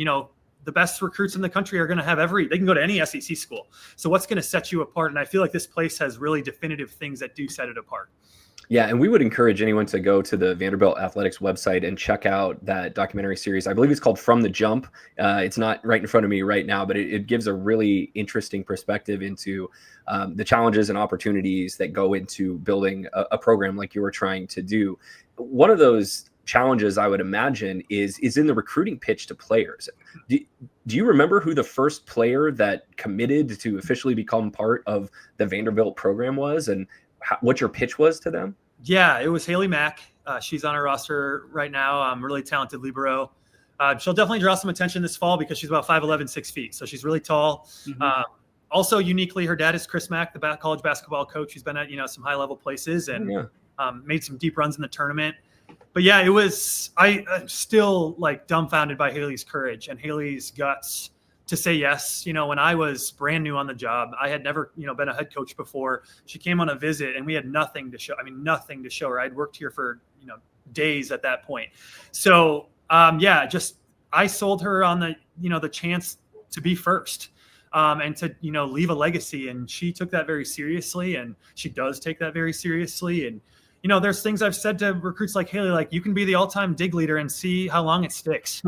the best recruits in the country are going to have they can go to any SEC school. So what's going to set you apart? And I feel like this place has really definitive things that do set it apart. Yeah, and we would encourage anyone to go to the Vanderbilt Athletics website and check out that documentary series. I believe it's called From the Jump. It's not right in front of me right now, but it gives a really interesting perspective into the challenges and opportunities that go into building a program like you were trying to do. One of those challenges, I would imagine, is in the recruiting pitch to players. Do you remember who the first player that committed to officially become part of the Vanderbilt program was, and what your pitch was to them? Yeah, it was Haley Mack. She's on our roster right now. Really talented libero. She'll definitely draw some attention this fall because she's about 5'11", 6 feet. So she's really tall. Mm-hmm. Also uniquely, her dad is Chris Mack, the college basketball coach who's been at, some high level places and made some deep runs in the tournament. But yeah, I'm still like dumbfounded by Haley's courage and Haley's guts to say yes. When I was brand new on the job, I had never, been a head coach before. She came on a visit and we had nothing to show. I mean, nothing to show her. I'd worked here for, days at that point. So, I sold her on the chance to be first. And to, leave a legacy. And she took that very seriously, and she does take that very seriously. And, there's things I've said to recruits like Haley, like, you can be the all-time dig leader and see how long it sticks.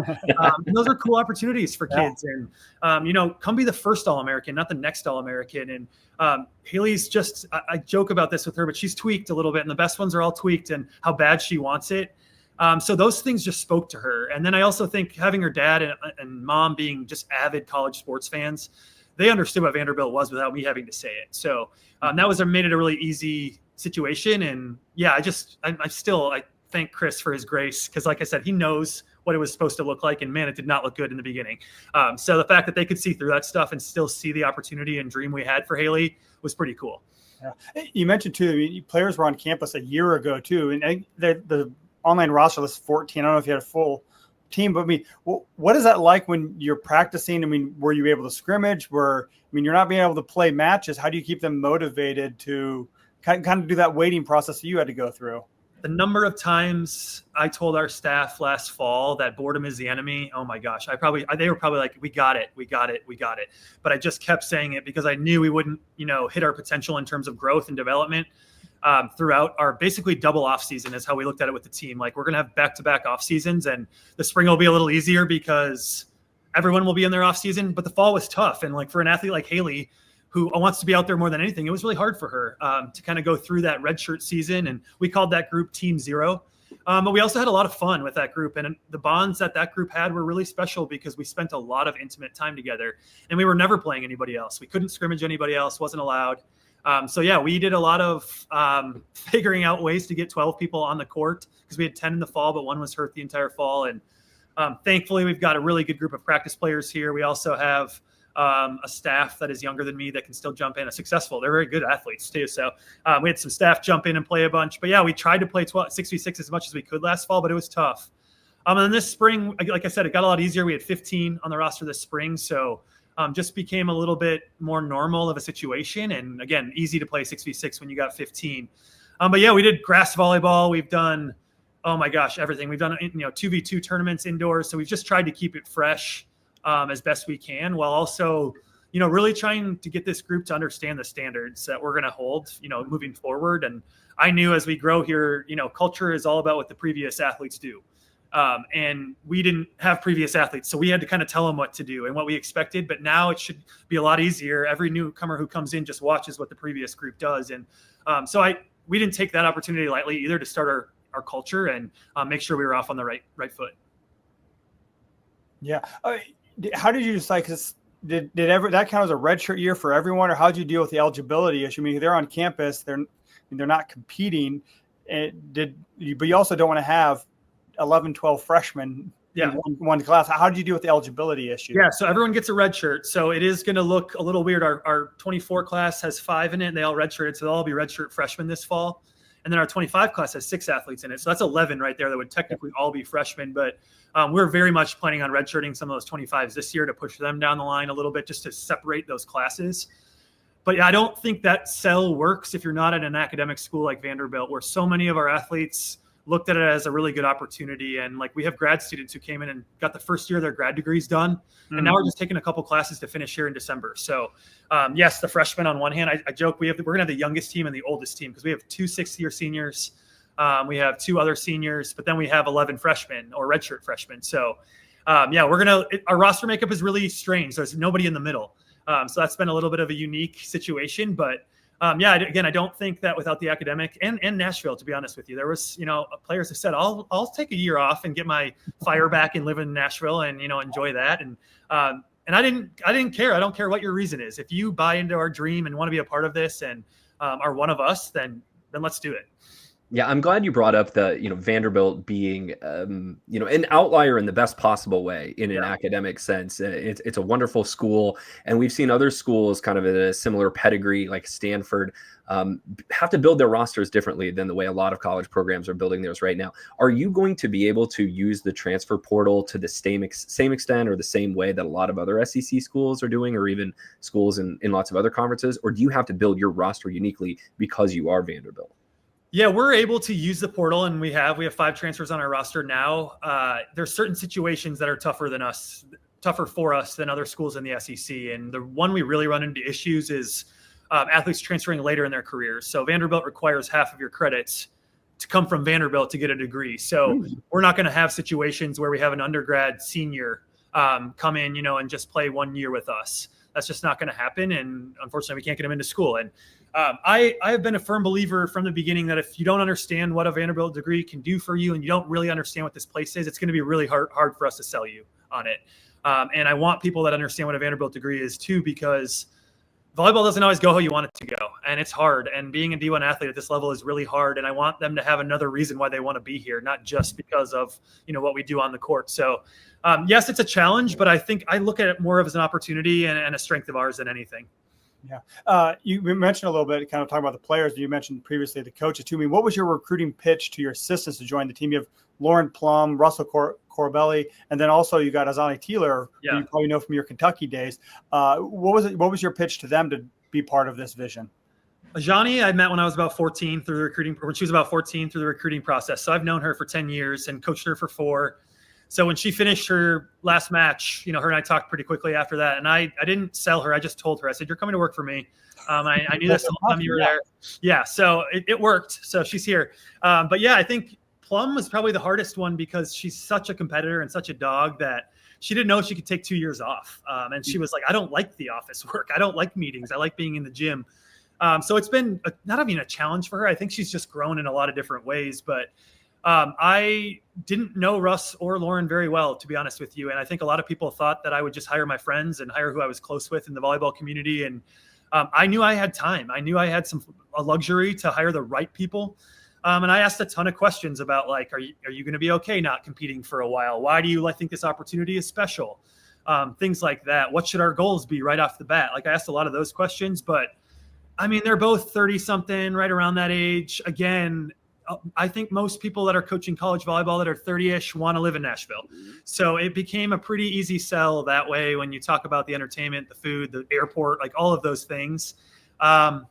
Those are cool opportunities for kids. And, come be the first All-American, not the next All-American. And Haley's just, I joke about this with her, but she's tweaked a little bit, and the best ones are all tweaked and how bad she wants it. So those things just spoke to her. And then I also think having her dad and mom being just avid college sports fans, they understood what Vanderbilt was without me having to say it. So that made it a really easy situation. And yeah, I thank Chris for his grace, because like I said, he knows what it was supposed to look like, and man, it did not look good in the beginning. So the fact that they could see through that stuff and still see the opportunity and dream we had for Haley was pretty cool. Yeah. You mentioned too, players were on campus a year ago too, and the online roster list 14. I don't know if you had a full team, but what is that like when you're practicing? I mean, were you able to scrimmage? You're not being able to play matches. How do you keep them motivated to kind of do that waiting process that you had to go through? The number of times I told our staff last fall that boredom is the enemy. Oh my gosh. They were probably like, we got it. But I just kept saying it because I knew we wouldn't, hit our potential in terms of growth and development. Throughout our basically double off season is how we looked at it with the team. Like, we're going to have back-to-back off seasons, and the spring will be a little easier because everyone will be in their off season, but the fall was tough. And like, for an athlete like Haley, who wants to be out there more than anything, it was really hard for her to kind of go through that redshirt season. And we called that group Team Zero. But we also had a lot of fun with that group, and the bonds that group had were really special because we spent a lot of intimate time together, and we were never playing anybody else. We couldn't scrimmage anybody else, wasn't allowed. We did a lot of figuring out ways to get 12 people on the court, because we had 10 in the fall, but one was hurt the entire fall. And thankfully, we've got a really good group of practice players here. We also have a staff that is younger than me that can still jump in. They're very good athletes too. So we had some staff jump in and play a bunch. But yeah, we tried to play 6v6 as much as we could last fall, but it was tough. And then this spring, like I said, it got a lot easier. We had 15 on the roster this spring. So just became a little bit more normal of a situation. And again, easy to play 6v6 when you got 15. But yeah, we did grass volleyball. We've done, oh my gosh, everything. We've done, 2v2 tournaments indoors. So we've just tried to keep it fresh as best we can, while also, really trying to get this group to understand the standards that we're going to hold, moving forward. And I knew as we grow here, culture is all about what the previous athletes do. And we didn't have previous athletes, so we had to kind of tell them what to do and what we expected. But now it should be a lot easier. Every newcomer who comes in just watches what the previous group does. And we didn't take that opportunity lightly either, to start our culture and make sure we were off on the right foot. Yeah. How did you decide? Because did that count as a redshirt year for everyone, or how did you deal with the eligibility issue? I mean, they're on campus, they're not competing, but you also don't want to have 11, 12 freshmen in one class. How did you deal with the eligibility issue? Yeah, so everyone gets a red shirt. So it is going to look a little weird. Our 24 class has 5 in it, and they all redshirted, so they'll all be redshirt freshmen this fall. And then our 25 class has 6 athletes in it. So that's 11 right there that would technically all be freshmen. But we're very much planning on redshirting some of those 25s this year to push them down the line a little bit, just to separate those classes. But yeah, I don't think that sell works if you're not at an academic school like Vanderbilt, where so many of our athletes looked at it as a really good opportunity. And like, we have grad students who came in and got the first year of their grad degrees done. Mm-hmm. And now we're just taking a couple classes to finish here in December. So yes, the freshmen on one hand, I joke, we're going to have the youngest team and the oldest team, because we have 2 6th-year seniors. We have 2 other seniors, but then we have 11 freshmen or redshirt freshmen. So our roster makeup is really strange. There's nobody in the middle. So that's been a little bit of a unique situation, but again, I don't think that without the academic and Nashville, to be honest with you, there was, players who said, I'll take a year off and get my fire back and live in Nashville and, enjoy that. And I didn't care. I don't care what your reason is. If you buy into our dream and want to be a part of this and are one of us, then let's do it. Yeah, I'm glad you brought up the, Vanderbilt being, an outlier in the best possible way in an Yeah. academic sense. It's a wonderful school, and we've seen other schools kind of in a similar pedigree, like Stanford, have to build their rosters differently than the way a lot of college programs are building theirs right now. Are you going to be able to use the transfer portal to the same extent or the same way that a lot of other SEC schools are doing, or even schools in lots of other conferences, or do you have to build your roster uniquely because you are Vanderbilt? Yeah, we're able to use the portal, and we have 5 transfers on our roster now. There's certain situations that are tougher for us than other schools in the SEC. And the one we really run into issues is athletes transferring later in their careers. So Vanderbilt requires half of your credits to come from Vanderbilt to get a degree. So we're not going to have situations where we have an undergrad senior come in, and just play 1 year with us. That's just not going to happen. And unfortunately, we can't get them into school. And I have been a firm believer from the beginning that if you don't understand what a Vanderbilt degree can do for you and you don't really understand what this place is, it's going to be really hard for us to sell you on it. And I want people that understand what a Vanderbilt degree is too, because volleyball doesn't always go how you want it to go, and it's hard. And being a D1 athlete at this level is really hard. And I want them to have another reason why they want to be here, not just because of what we do on the court. So yes, it's a challenge, but I think I look at it more of as an opportunity and a strength of ours than anything. Yeah. You mentioned a little bit, kind of talking about the players. You mentioned previously the coaches too. I mean, what was your recruiting pitch to your assistants to join the team? You have Lauren Plum, Russell Corbelli, and then also you got Azani Teeler, who you probably know from your Kentucky days. What was your pitch to them to be part of this vision? Ajani, I met when I was about 14 through the recruiting, when she was about 14 through the recruiting process. So I've known her for 10 years and coached her for 4. So when she finished her last match, her and I talked pretty quickly after that. And I didn't sell her. I just told her, I said, "You're coming to work for me." I knew this the whole time you were there. Yeah. So it worked. So she's here. But yeah, I think Plum was probably the hardest one because she's such a competitor and such a dog that she didn't know she could take 2 years off. And she was like, "I don't like the office work. I don't like meetings. I like being in the gym." So it's been not even a challenge for her. I think she's just grown in a lot of different ways. But I didn't know Russ or Lauren very well, to be honest with you. And I think a lot of people thought that I would just hire my friends and hire who I was close with in the volleyball community. And I knew I had time. I knew I had a luxury to hire the right people. And I asked a ton of questions about, like, are you going to be okay not competing for a while? Why do you think this opportunity is special? Things like that. What should our goals be right off the bat? Like, I asked a lot of those questions, but I mean, they're both 30 something, right around that age. Again, I think most people that are coaching college volleyball that are 30-ish want to live in Nashville. So it became a pretty easy sell that way when you talk about the entertainment, the food, the airport, like all of those things. And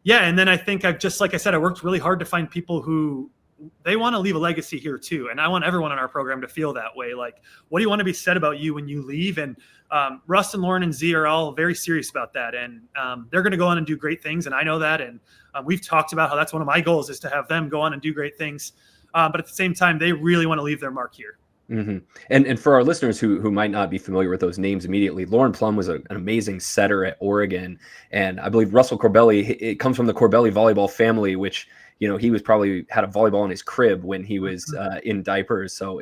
then I think like I said, I worked really hard to find people who they want to leave a legacy here too. And I want everyone in our program to feel that way. Like, what do you want to be said about you when you leave? And Russ and Lauren and Z are all very serious about that. And they're going to go on and do great things. And I know that. And we've talked about how that's one of my goals is to have them go on and do great things. But at the same time, they really want to leave their mark here. Mm-hmm. And for our listeners who might not be familiar with those names immediately, Lauren Plum was an amazing setter at Oregon. And I believe Russell Corbelli, it comes from the Corbelli volleyball family, which, he was probably had a volleyball in his crib when he was in diapers. So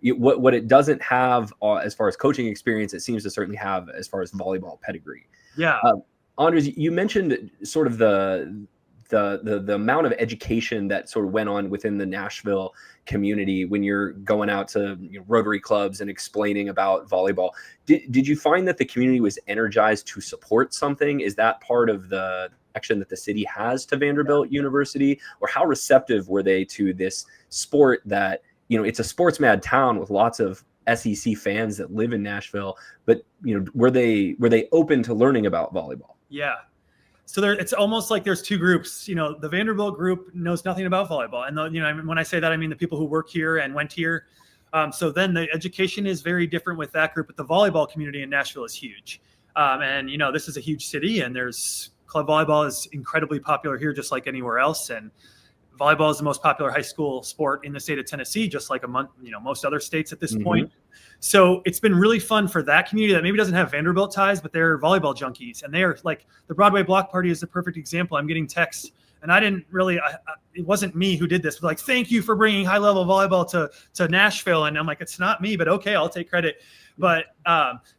what it doesn't have as far as coaching experience, it seems to certainly have as far as volleyball pedigree. Yeah. Anders, you mentioned sort of the amount of education that sort of went on within the Nashville community when you're going out to Rotary clubs and explaining about volleyball. Did you find that the community was energized to support something? Is that part of the action that the city has to Vanderbilt University, or how receptive were they to this sport that, it's a sports mad town with lots of SEC fans that live in Nashville, but were they open to learning about volleyball? Yeah. So it's almost like there's two groups. The Vanderbilt group knows nothing about volleyball, and when I say that, I mean the people who work here and went here. So then the education is very different with that group, but the volleyball community in Nashville is huge. And this is a huge city, and there's club volleyball is incredibly popular here, just like anywhere else. And volleyball is the most popular high school sport in the state of Tennessee, just like most other states at this point. So it's been really fun for that community that maybe doesn't have Vanderbilt ties, but they're volleyball junkies. And they are like, the Broadway Block Party is the perfect example. I'm getting texts, and I didn't really, it wasn't me who did this, but like, thank you for bringing high level volleyball to Nashville. And I'm like, it's not me, but okay, I'll take credit. But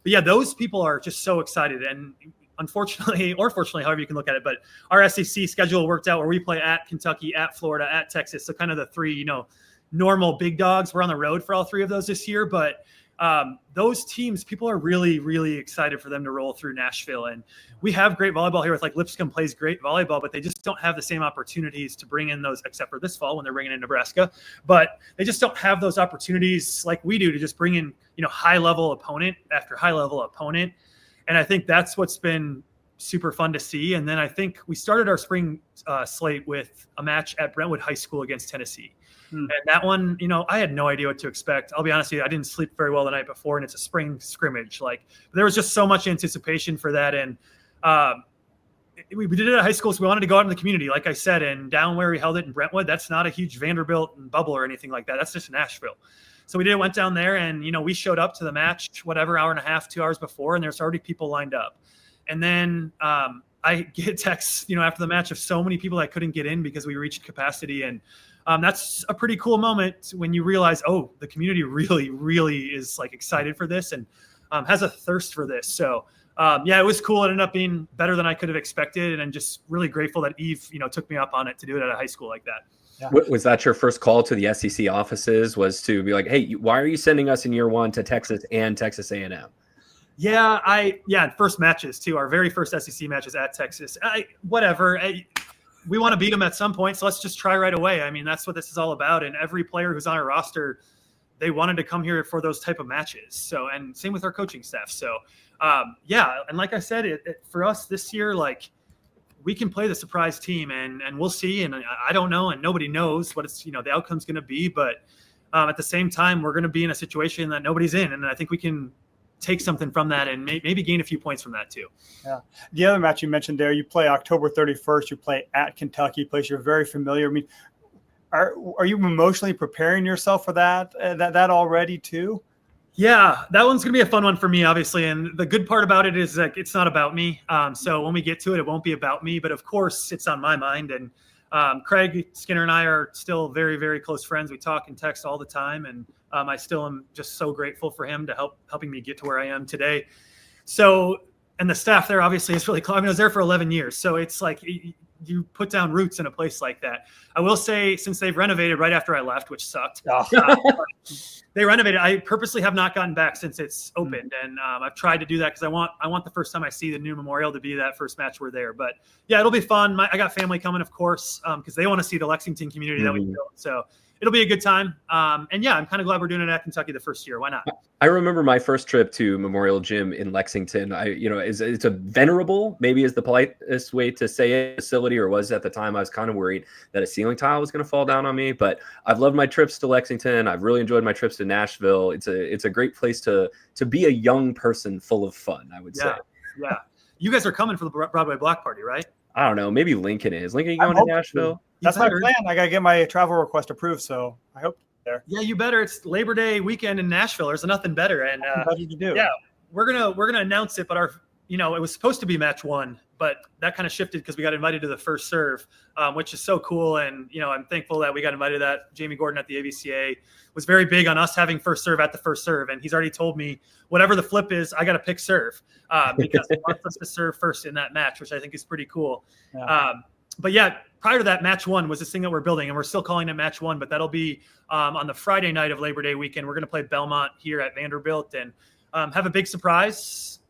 yeah, those people are just so excited. And unfortunately, or fortunately, however you can look at it, but our SEC schedule worked out where we play at Kentucky, at Florida, at Texas. So kind of the three, normal big dogs. We're on the road for all three of those this year, but those teams, people are really, really excited for them to roll through Nashville. And we have great volleyball here with Lipscomb plays great volleyball, but they just don't have the same opportunities to bring in those, except for this fall when they're bringing in Nebraska. But they just don't have those opportunities like we do to just bring in, high level opponent after high level opponent. And I think that's what's been super fun to see. And then I think we started our spring slate with a match at Brentwood High School against Tennessee. And that one, I had no idea what to expect. I'll be honest with you, I didn't sleep very well the night before, and it's a spring scrimmage. There was just so much anticipation for that. And we did it at high school, so we wanted to go out in the community, like I said, and down where we held it in Brentwood, that's not a huge Vanderbilt bubble or anything like that. That's just Nashville. So we went down there, and, we showed up to the match, whatever, hour and a half, 2 hours before, and there's already people lined up. And then I get texts, after the match of so many people that couldn't get in because we reached capacity. And that's a pretty cool moment when you realize, oh, the community really, really is excited for this and has a thirst for this. So it was cool. It ended up being better than I could have expected. And I'm just really grateful that Eve, took me up on it to do it at a high school like that. Yeah. Was that your first call to the SEC offices, was to be like, hey, why are you sending us in year one to Texas and Texas A&M? Yeah, first matches too. Our very first SEC matches at Texas. We want to beat them at some point, so let's just try right away. I mean, that's what this is all about. And every player who's on our roster, they wanted to come here for those type of matches. So, and same with our coaching staff. So, and like I said, for us this year, we can play the surprise team, and we'll see. And I don't know, and nobody knows what it's the outcome's going to be. But at the same time, we're going to be in a situation that nobody's in, and I think we can take something from that and maybe gain a few points from that too. Yeah. The other match you mentioned there, you play October 31st, you play at Kentucky, place you're very familiar. I mean, are you emotionally preparing yourself for that already too? Yeah, that one's going to be a fun one for me, obviously. And the good part about it is it's not about me. So when we get to it, it won't be about me, but of course it's on my mind. And Craig Skinner and I are still very, very close friends. We talk and text all the time. And I still am just so grateful for him to helping me get to where I am today. So, and the staff there obviously is really close. I mean, I was there for 11 years. So it's you put down roots in a place like that. I will say, since they've renovated right after I left, which sucked, they renovated. I purposely have not gotten back since it's opened. And I've tried to do that because I want the first time I see the new memorial to be that first match we're there. But yeah, it'll be fun. I got family coming, of course, because they want to see the Lexington community that we built. So it'll be a good time. And yeah, I'm kind of glad we're doing it at Kentucky the first year. Why not? I remember my first trip to Memorial Gym in Lexington. It's a venerable, maybe is the politest way to say it, facility, or was at the time. I was kind of worried that a ceiling tile was going to fall down on me, but I've loved my trips to Lexington. I've really enjoyed my trips to Nashville. It's a great place to be a young person full of fun, I would say. Yeah. You guys are coming for the Broadway Block Party, right? I don't know. Maybe Lincoln is. Lincoln, you going to Nashville? That's my plan. I got to get my travel request approved, so I hope there. Yeah, you better. It's Labor Day weekend in Nashville. There's nothing better. And better to do. Yeah, we're gonna announce it, but it was supposed to be match one, but that kind of shifted because we got invited to the first serve, which is so cool. And I'm thankful that we got invited to that. Jamie Gordon at the AVCA was very big on us having first serve at the first serve, and he's already told me whatever the flip is, I got to pick serve because he wants us to serve first in that match, which I think is pretty cool. Yeah. But yeah, prior to that, match one was this thing that we're building, and we're still calling it match one, but that'll be on the Friday night of Labor Day weekend. We're going to play Belmont here at Vanderbilt and have a big surprise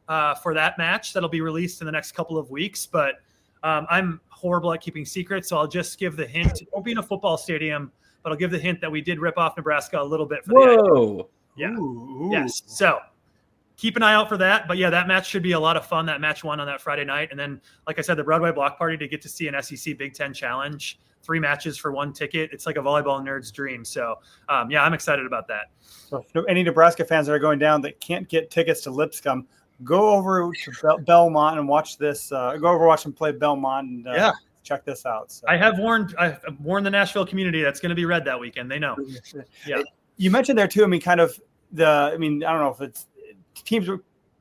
for that match that'll be released in the next couple of weeks. But I'm horrible at keeping secrets, so I'll just give the hint. It won't be in a football stadium, but I'll give the hint that we did rip off Nebraska a little bit. Whoa. Yeah. Ooh. Yes. So keep an eye out for that. But yeah, that match should be a lot of fun, that match one on that Friday night. And then, like I said, the Broadway Block Party, to get to see an SEC Big Ten Challenge, 3 matches for 1 ticket. It's like a volleyball nerd's dream. So yeah, I'm excited about that. So if any Nebraska fans that are going down that can't get tickets to Lipscomb, go over to Belmont and watch this. Watch them play Belmont and check this out. So. I've warned the Nashville community that's going to be red that weekend. They know. Yeah. You mentioned there too. I don't know if it's teams,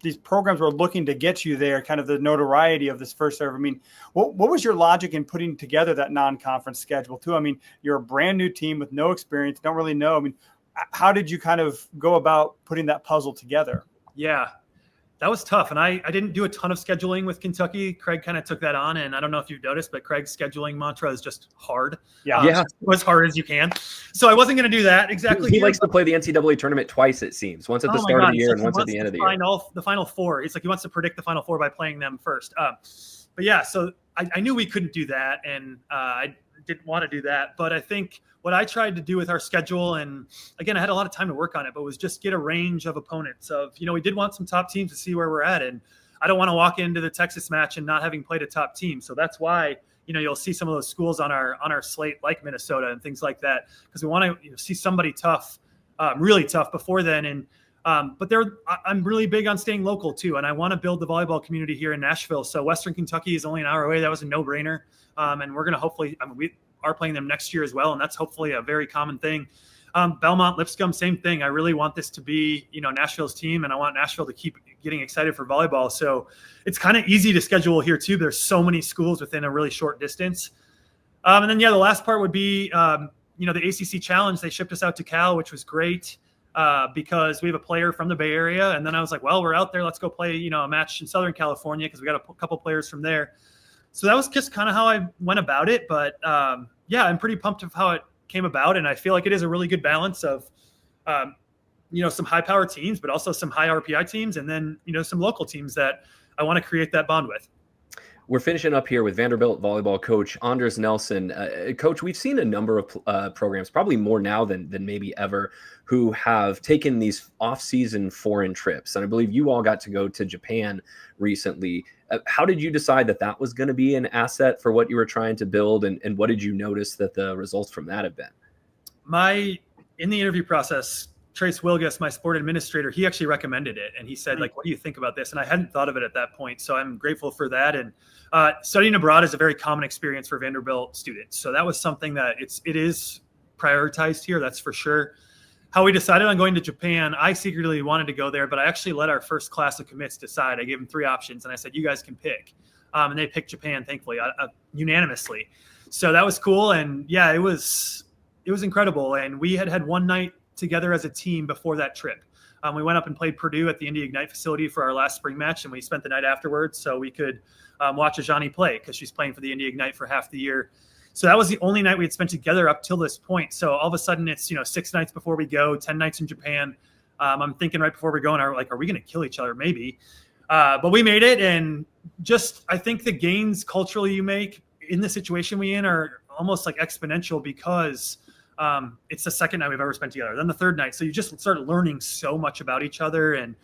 these programs were looking to get you there, kind of the notoriety of this first serve. I mean, what was your logic in putting together that non-conference schedule too? I mean, you're a brand new team with no experience, don't really know. I mean, how did you kind of go about putting that puzzle together? Yeah, That was tough. And I didn't do a ton of scheduling with Kentucky. Craig kind of took that on. And I don't know if you've noticed, but Craig's scheduling mantra is just hard. Yeah. As hard as you can. So I wasn't going to do that exactly. He likes to play the NCAA tournament twice, it seems. Once at the start of the year and once at the end of the year. The Final Four. It's like he wants to predict the Final Four by playing them first. But yeah, so I knew we couldn't do that. And I didn't want to do that. But I think what I tried to do with our schedule, and again, I had a lot of time to work on it, but was just get a range of opponents of, we did want some top teams to see where we're at. And I don't want to walk into the Texas match and not having played a top team. So that's why, you'll see some of those schools on our slate, like Minnesota and things like that, because we want to see somebody tough, really tough before then. And, but I'm really big on staying local too. And I want to build the volleyball community here in Nashville. So Western Kentucky is only an hour away. That was a no brainer. And we're going to hopefully, we are playing them next year as well. And that's hopefully a very common thing. Belmont, Lipscomb, same thing. I really want this to be, Nashville's team, and I want Nashville to keep getting excited for volleyball. So it's kind of easy to schedule here too. There's so many schools within a really short distance. And then, the last part would be, the ACC Challenge. They shipped us out to Cal, which was great because we have a player from the Bay Area. And then I was like, well, we're out there. Let's go play, a match in Southern California because we got a couple players from there. So that was just kind of how I went about it. But yeah, I'm pretty pumped of how it came about. And I feel like it is a really good balance of, some high power teams, but also some high RPI teams. And then, some local teams that I want to create that bond with. We're finishing up here with Vanderbilt volleyball coach Anders Nelson. Coach, we've seen a number of programs, probably more now than maybe ever, who have taken these off-season foreign trips. And I believe you all got to go to Japan recently. How did you decide that was going to be an asset for what you were trying to build? And what did you notice that the results from that have been? In the interview process, Trace Wilgus, my sport administrator, he actually recommended it. And he said, what do you think about this? And I hadn't thought of it at that point. So I'm grateful for that. And studying abroad is a very common experience for Vanderbilt students. So that was something that it is prioritized here. That's for sure. How we decided on going to Japan, I secretly wanted to go there, but I actually let our first class of commits decide. I gave them 3 options and I said, you guys can pick. And they picked Japan, thankfully, unanimously. So that was cool. And yeah, it was incredible. And we had one night together as a team before that trip. We went up and played Purdue at the Indy Ignite facility for our last spring match, and we spent the night afterwards so we could watch Ajani play because she's playing for the Indy Ignite for half the year. So that was the only night we had spent together up till this point. So all of a sudden it's 6 nights before we go, 10 nights in Japan. I'm thinking right before we go, and are we going to kill each other? Maybe. But we made it, and just I think the gains culturally you make in the situation we in are almost like exponential because it's the second night we've ever spent together. Then the third night. So you just started learning so much about each other. And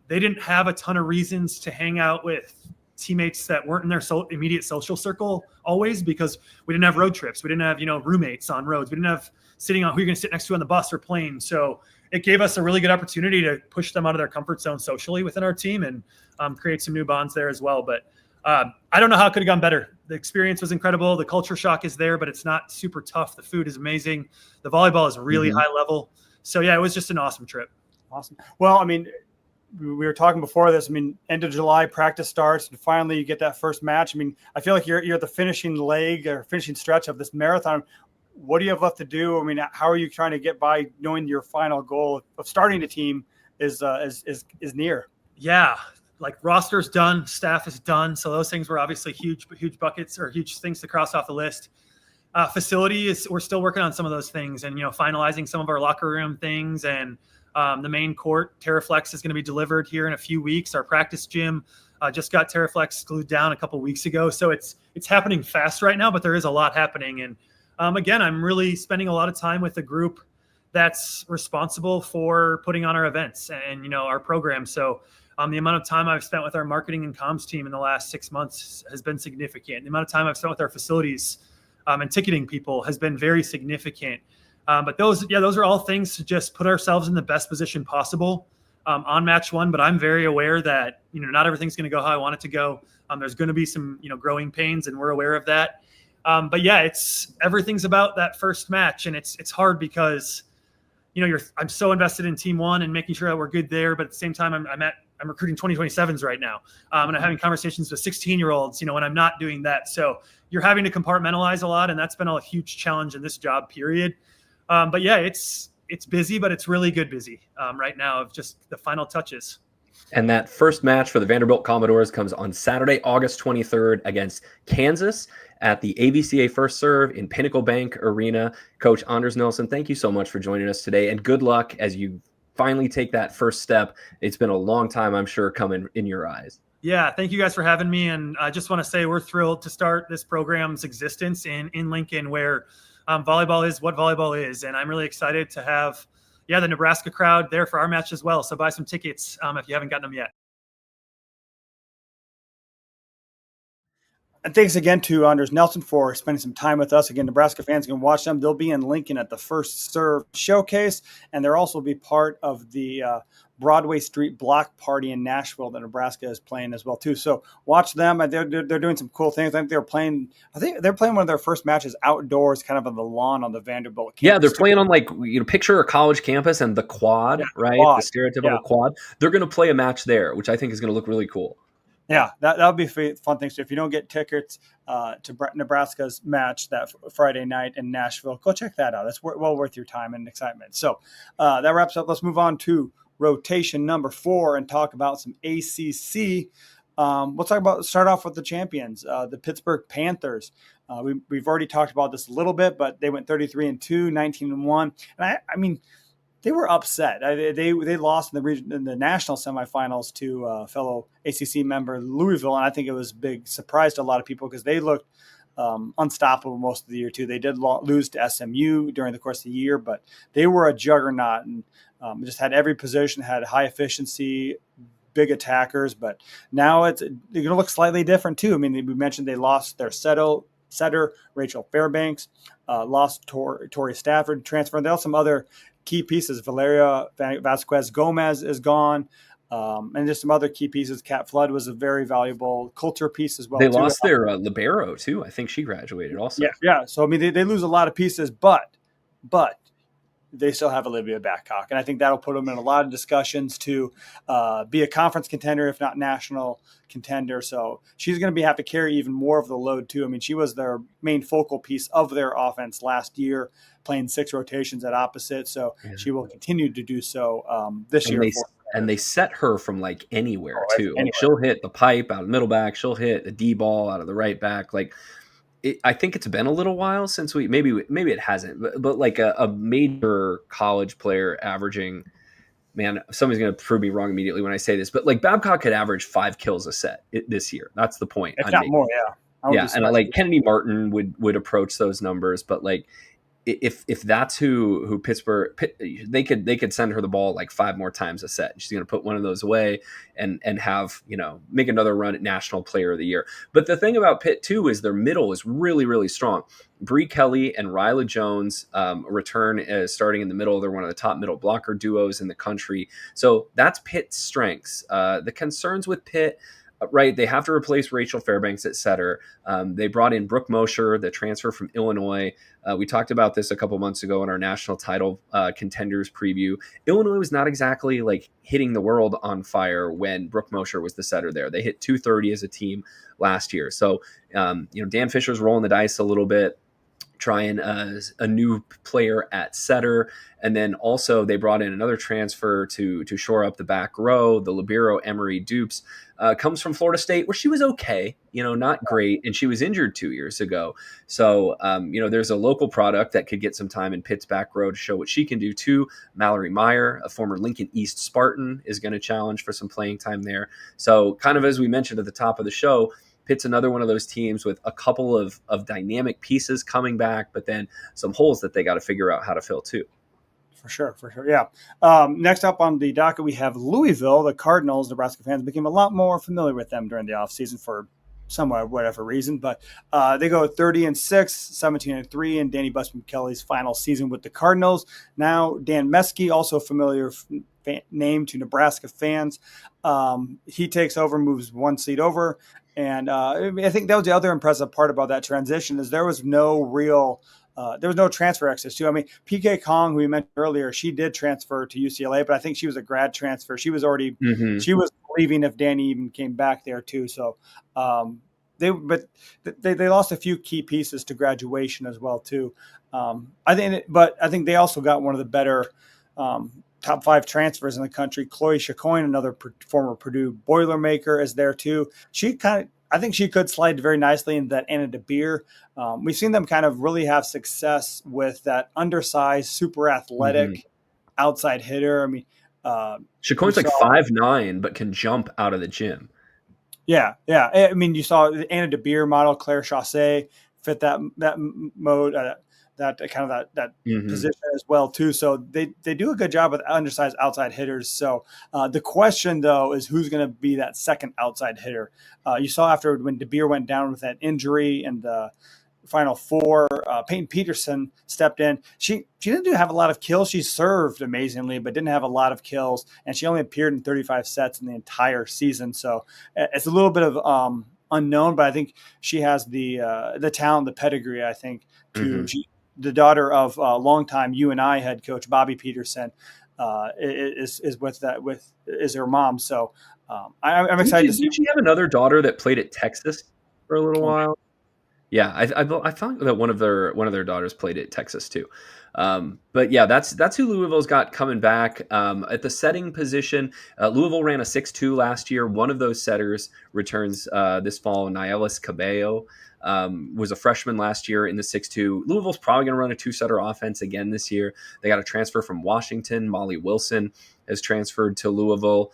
they didn't have a ton of reasons to hang out with teammates that weren't in their immediate social circle always, because we didn't have road trips. We didn't have, roommates on roads. We didn't have sitting on who you're going to sit next to on the bus or plane. So it gave us a really good opportunity to push them out of their comfort zone socially within our team and create some new bonds there as well. But I don't know how it could have gone better. The experience was incredible. The culture shock is there, but it's not super tough. The food is amazing. The volleyball is really high level. So yeah, it was just an awesome trip. Awesome. Well, I mean, we were talking before this. I mean, end of July, practice starts, and finally you get that first match. I mean, I feel like you're at the finishing leg or finishing stretch of this marathon. What do you have left to do? I mean, how are you trying to get by knowing your final goal of starting a team is near? Yeah. Like roster's done, staff is done. So those things were obviously huge buckets or huge things to cross off the list. Facility we're still working on some of those things and, finalizing some of our locker room things and the main court. TerraFlex is going to be delivered here in a few weeks. Our practice gym just got TerraFlex glued down a couple of weeks ago. So it's happening fast right now, but there is a lot happening. And again, I'm really spending a lot of time with the group that's responsible for putting on our events and, our program. So the amount of time I've spent with our marketing and comms team in the last 6 months has been significant. The amount of time I've spent with our facilities and ticketing people has been very significant. But those are all things to just put ourselves in the best position possible on match one. But I'm very aware that, not everything's going to go how I want it to go. There's going to be some, growing pains, and we're aware of that. But yeah, everything's about that first match, and it's hard because, I'm so invested in team one and making sure that we're good there. But at the same time, I'm recruiting 2027s right now. And I'm having conversations with 16-year-olds, when I'm not doing that. So you're having to compartmentalize a lot. And that's been a huge challenge in this job period. But yeah, it's busy, but it's really good busy right now of just the final touches. And that first match for the Vanderbilt Commodores comes on Saturday, August 23rd against Kansas at the AVCA First Serve in Pinnacle Bank Arena. Coach Anders Nelson, thank you so much for joining us today, and good luck as you finally take that first step. It's been a long time, I'm sure, coming in your eyes. Yeah, thank you guys for having me. And I just want to say we're thrilled to start this program's existence in Lincoln, where volleyball is what volleyball is. And I'm really excited to have, the Nebraska crowd there for our match as well. So buy some tickets if you haven't gotten them yet. And thanks again to Anders Nelson for spending some time with us. Again, Nebraska fans can watch them. They'll be in Lincoln at the First Serve Showcase, and they'll also be part of the Broadway Street Block Party in Nashville that Nebraska is playing as well too. So watch them. They're doing some cool things. I think they're playing one of their first matches outdoors, kind of on the lawn on the Vanderbilt campus. Yeah, they're playing on picture a college campus and the quad, right? The stereotypical quad. They're going to play a match there, which I think is going to look really cool. Yeah, that'll be a fun thing. So if you don't get tickets to Nebraska's match that Friday night in Nashville, go check that out. It's well worth your time and excitement. So that wraps up. Let's move on to rotation number 4 and talk about some ACC. We'll start off with the champions, the Pittsburgh Panthers. We've already talked about this a little bit, but they went 33-2, 19-1. And I mean, they were upset. They lost in the national semifinals to fellow ACC member Louisville, and I think it was a big surprise to a lot of people because they looked unstoppable most of the year too. They did lose to SMU during the course of the year, but they were a juggernaut and just had every position, had high efficiency, big attackers. But now they're going to look slightly different too. I mean, we mentioned they lost their setter Rachel Fairbanks, lost Tori Stafford, transferred. They also some other key pieces. Valeria Vasquez Gomez is gone. And just some other key pieces. Kat Flood was a very valuable culture piece as well. They lost their libero too. I think she graduated also. Yeah. So I mean, they lose a lot of pieces, but they still have Olivia Babcock, and I think that'll put them in a lot of discussions to be a conference contender, if not national contender. So she's going to have to carry even more of the load too. I mean, she was their main focal piece of their offense last year, playing 6 rotations at opposite. So she will continue to do so this year. And they set her from like anywhere too. Like she'll hit the pipe out of the middle back. She'll hit the D ball out of the right back. Like I think it's been a little while since maybe it hasn't, but like a major college player averaging, man, somebody's going to prove me wrong immediately when I say this, but like Babcock could average 5 kills a set this year. That's the point. If not more, yeah. And like Kennedy Martin would approach those numbers, but like if that's who Pittsburgh, they could send her the ball like 5 more times a set. She's going to put one of those away and have, make another run at National Player of the Year. But the thing about Pitt too is their middle is really, really strong. Bree Kelly and Ryla Jones return as starting in the middle. They're one of the top middle blocker duos in the country. So that's Pitt's strengths. The concerns with Pitt, right, they have to replace Rachel Fairbanks at setter. They brought in Brooke Mosher, the transfer from Illinois. We talked about this a couple months ago in our national title contenders preview. Illinois was not exactly like hitting the world on fire when Brooke Mosher was the setter there. They hit 230 as a team last year. So, Dan Fisher's rolling the dice a little bit, trying a new player at setter. And then also they brought in another transfer to shore up the back row. The libero Emery Dupes comes from Florida State, where she was okay, not great. And she was injured 2 years ago. So, there's a local product that could get some time in Pitt's back row to show what she can do too. Mallory Meyer, a former Lincoln East Spartan, is going to challenge for some playing time there. So kind of as we mentioned at the top of the show, Pitt's another one of those teams with a couple of dynamic pieces coming back, but then some holes that they got to figure out how to fill too. For sure. Yeah. Next up on the docket, we have Louisville. The Cardinals. Nebraska fans became a lot more familiar with them during the offseason for whatever reason, but they go 30-6, 17-3 in Danny Busby Kelly's final season with the Cardinals. Now Dan Meskey, also a familiar name to Nebraska fans. He takes over, moves 1 seat over. And I think that was the other impressive part about that transition is there was no transfer exits too. I mean, PK Kong, who we mentioned earlier, she did transfer to UCLA, but I think she was a grad transfer. She was already she was leaving if Danny even came back there too. So they lost a few key pieces to graduation as well too. I think they also got one of the better top 5 transfers in the country. Chloe Chacoin, another former Purdue Boilermaker, is there too. I think she could slide very nicely into that Anna DeBeer. We've seen them kind of really have success with that undersized, super athletic outside hitter. I mean, Chacoin's like 5'9", but can jump out of the gym. Yeah. I mean, you saw the Anna DeBeer model, Claire Chassé fit that mode, that position as well too. So they do a good job with undersized outside hitters. So the question though is who's going to be that second outside hitter. You saw after when DeBeer went down with that injury and the Final Four, Peyton Peterson stepped in. She didn't have a lot of kills. She served amazingly, but didn't have a lot of kills, and she only appeared in 35 sets in the entire season. So it's a little bit of unknown, but I think she has the talent, the pedigree. I think the daughter of longtime UNI head coach Bobby Peterson is her mom. So I'm excited to see. Did she have another daughter that played at Texas for a little while? Yeah, I thought that one of their daughters played at Texas too. But yeah, that's who Louisville's got coming back. At the setting position, Louisville ran a 6'2" last year. One of those setters returns this fall. Nielis Cabello was a freshman last year in the 6'2". Louisville's probably going to run a 2-setter offense again this year. They got a transfer from Washington. Molly Wilson has transferred to Louisville.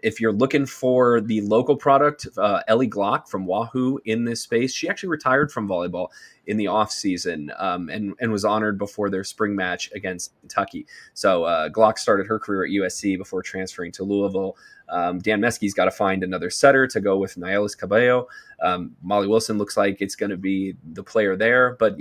If you're looking for the local product, Ellie Glock from Wahoo in this space, she actually retired from volleyball in the offseason and was honored before their spring match against Kentucky. So Glock started her career at USC before transferring to Louisville. Dan Meskey's got to find another setter to go with Nielis Cabello. Molly Wilson looks like it's going to be the player there, but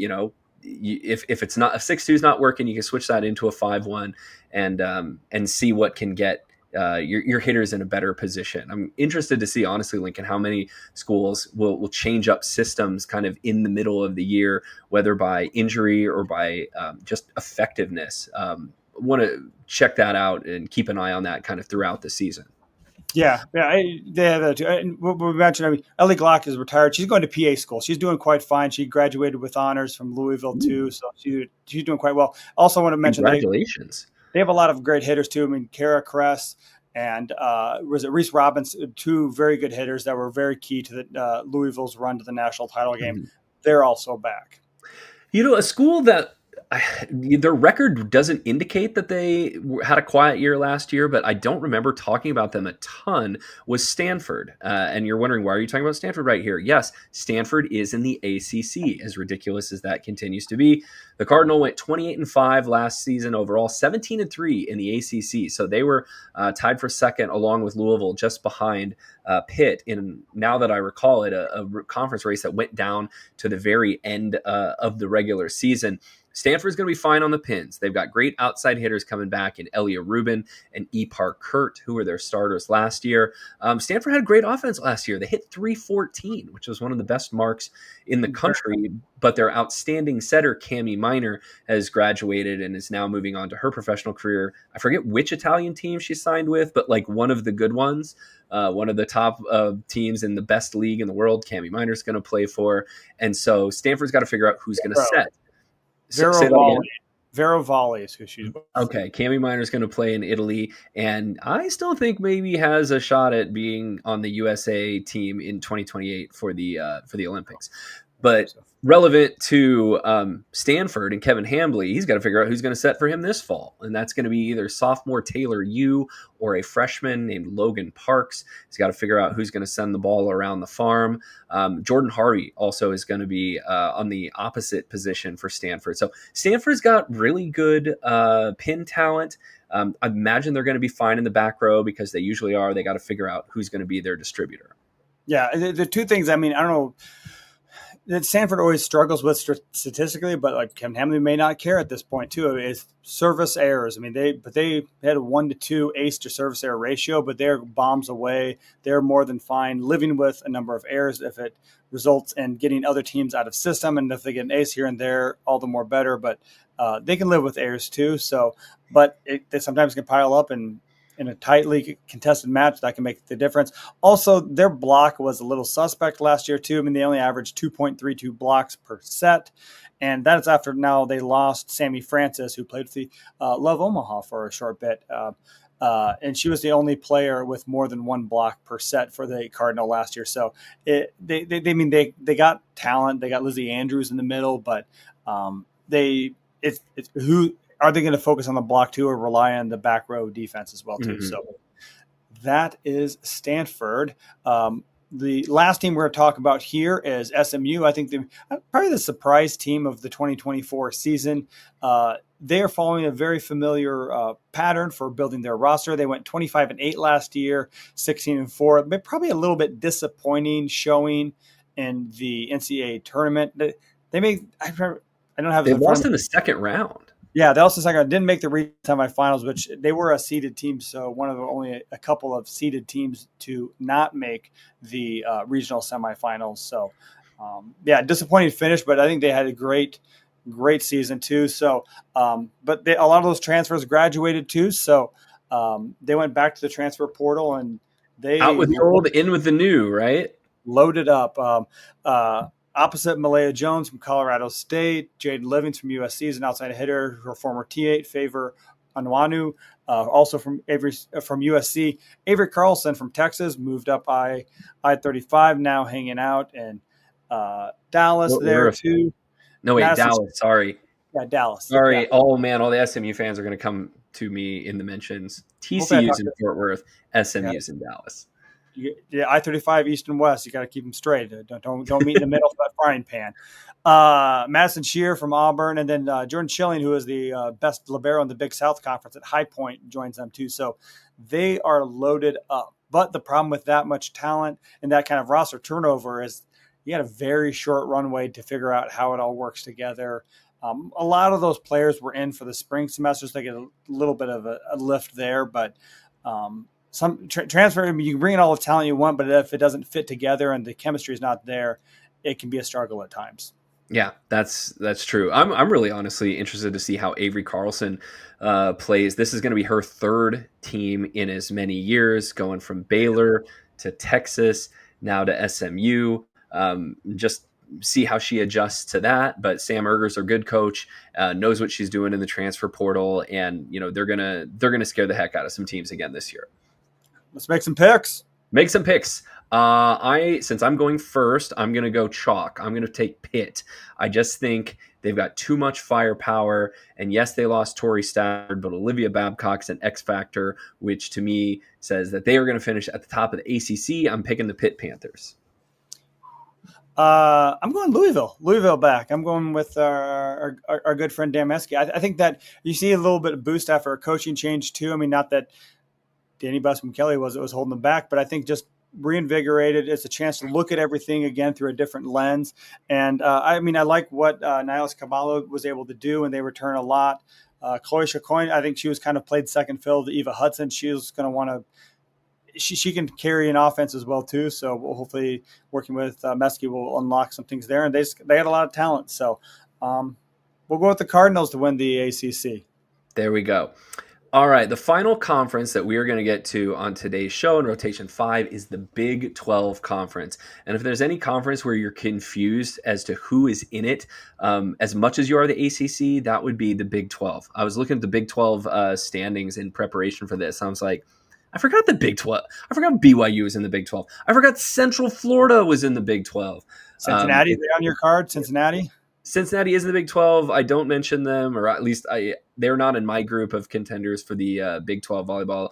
if it's not, if 6'2" is not working, you can switch that into a 5'1" and see what can get your hitters in a better position. I'm interested to see, honestly, Lincoln, how many schools will change up systems kind of in the middle of the year, whether by injury or by just effectiveness. Want to check that out and keep an eye on that kind of throughout the season. Yeah, they have that too. And what we mentioned, I mean, Ellie Glock is retired. She's going to PA school. She's doing quite fine. She graduated with honors from Louisville too, so she's doing quite well. Also, want to mention, congratulations. They have a lot of great hitters too. I mean, Kara Kress and was it Reese Robbins, two very good hitters that were very key to the Louisville's run to the national title game. They're also back. A school that their record doesn't indicate that they had a quiet year last year, but I don't remember talking about them a ton, was Stanford. And you're wondering, why are you talking about Stanford right here? Yes, Stanford is in the ACC, as ridiculous as that continues to be. The Cardinal went 28-5 last season overall, 17-3 in the ACC. So they were tied for second along with Louisville, just behind Pitt in, now that I recall it, a conference race that went down to the very end of the regular season. Stanford's going to be fine on the pins. They've got great outside hitters coming back in Elia Rubin and Ipar Kurt, who were their starters last year. Stanford had great offense last year. They hit 314, which was one of the best marks in the country. But their outstanding setter, Cami Miner, has graduated and is now moving on to her professional career. I forget which Italian team she signed with, but like one of the good ones, one of the top teams in the best league in the world, Cami Miner's going to play for. And so Stanford's got to figure out who's going to set. Vero Volley is who she's with. Okay, Cami Miner's going to play in Italy, and I still think maybe has a shot at being on the USA team in 2028 for the Olympics. But relevant to Stanford and Kevin Hambly, he's got to figure out who's going to set for him this fall. And that's going to be either sophomore Taylor Yu or a freshman named Logan Parks. He's got to figure out who's going to send the ball around the farm. Jordan Harvey also is going to be on the opposite position for Stanford. So Stanford's got really good pin talent. I imagine they're going to be fine in the back row because they usually are. They got to figure out who's going to be their distributor. Yeah, the two things, I mean, I don't know, that Stanford always struggles with statistically, but like Kevin Hambly may not care at this point too, is service errors. I mean, they had a 1-to-2 ace to service error ratio, but they're bombs away. They're more than fine living with a number of errors if it results in getting other teams out of system. And if they get an ace here and there, all the more better. But they can live with errors too. So, but they sometimes can pile up, and in a tightly contested match, that can make the difference. Also, their block was a little suspect last year too. I mean, they only averaged 2.32 blocks per set. And that is after now they lost Sammy Francis, who played with the Love Omaha for a short bit. And she was the only player with more than one block per set for the Cardinal last year. So they got talent. They got Lizzie Andrews in the middle, but it's who are they going to focus on the block too, or rely on the back row defense as well too? Mm-hmm. So that is Stanford. The last team we're going to talk about here is SMU. I think probably the surprise team of the 2024 season. They are following a very familiar pattern for building their roster. They went 25-8 last year, 16-4, but probably a little bit disappointing showing in the NCAA tournament. They lost in the second round. Yeah, they also didn't make the regional semifinals, which they were a seeded team. So one of only a couple of seeded teams to not make the regional semifinals. So disappointing finish, but I think they had a great season too. So, but a lot of those transfers graduated too. So they went back to the transfer portal and they out with the old, in with the new, right? Loaded up. Opposite Malaya Jones from Colorado State, Jaden Livings from USC is an outside hitter, her former teammate, Favor Anwanu, also from USC. Avery Carlson from Texas moved up I-35, now hanging out in Dallas too. No, wait, Dallas, sorry. Yeah, Dallas. Sorry. Yeah. Oh, man, all the SMU fans are going to come to me in the mentions. TCU's in Fort Worth, SMU's in Dallas. Yeah, I-35 east and west. You got to keep them straight. Don't meet in the middle of that frying pan. Madison Shear from Auburn, and then Jordan Schilling, who is the best libero in the Big South Conference at High Point, joins them too. So they are loaded up. But the problem with that much talent and that kind of roster turnover is you got a very short runway to figure out how it all works together. A lot of those players were in for the spring semester, so they get a little bit of a lift there, but some transfer, you can bring in all the talent you want, but if it doesn't fit together and the chemistry is not there, it can be a struggle at times. Yeah, that's true. I'm really honestly interested to see how Avery Carlson plays. This is going to be her third team in as many years, going from Baylor to Texas, now to SMU. Just see how she adjusts to that. But Sam Erger's a good coach, knows what she's doing in the transfer portal, and they're gonna scare the heck out of some teams again this year. Let's make some picks. Since I'm going first, I'm going to go chalk. I'm going to take Pitt. I just think they've got too much firepower. And yes, they lost Tori Stafford, but Olivia Babcock's an X factor, which to me says that they are going to finish at the top of the ACC. I'm picking the Pitt Panthers. I'm going Louisville back. I'm going with our good friend Dan Meske. I think that you see a little bit of boost after a coaching change too. I mean, not that Danny Busman Kelly was holding them back, but I think just reinvigorated. It's a chance to look at everything again through a different lens. And I like what Niles Caballo was able to do, and they return a lot. Chloe Chacoin, I think she was kind of played second fiddle to Eva Hudson. She was going to want to. She can carry an offense as well too. So we'll hopefully working with Meske will unlock some things there. And they got a lot of talent. So we'll go with the Cardinals to win the ACC. There we go. All right, the final conference that we are going to get to on today's show in Rotation 5 is the Big 12 Conference. And if there's any conference where you're confused as to who is in it, as much as you are the ACC, that would be the Big 12. I was looking at the Big 12 standings in preparation for this. I was like, I forgot the Big 12. I forgot BYU was in the Big 12. I forgot Central Florida was in the Big 12. Cincinnati, they on your card, Cincinnati? Cincinnati is in the Big 12. I don't mention them, or at least they're not in my group of contenders for the Big 12 volleyball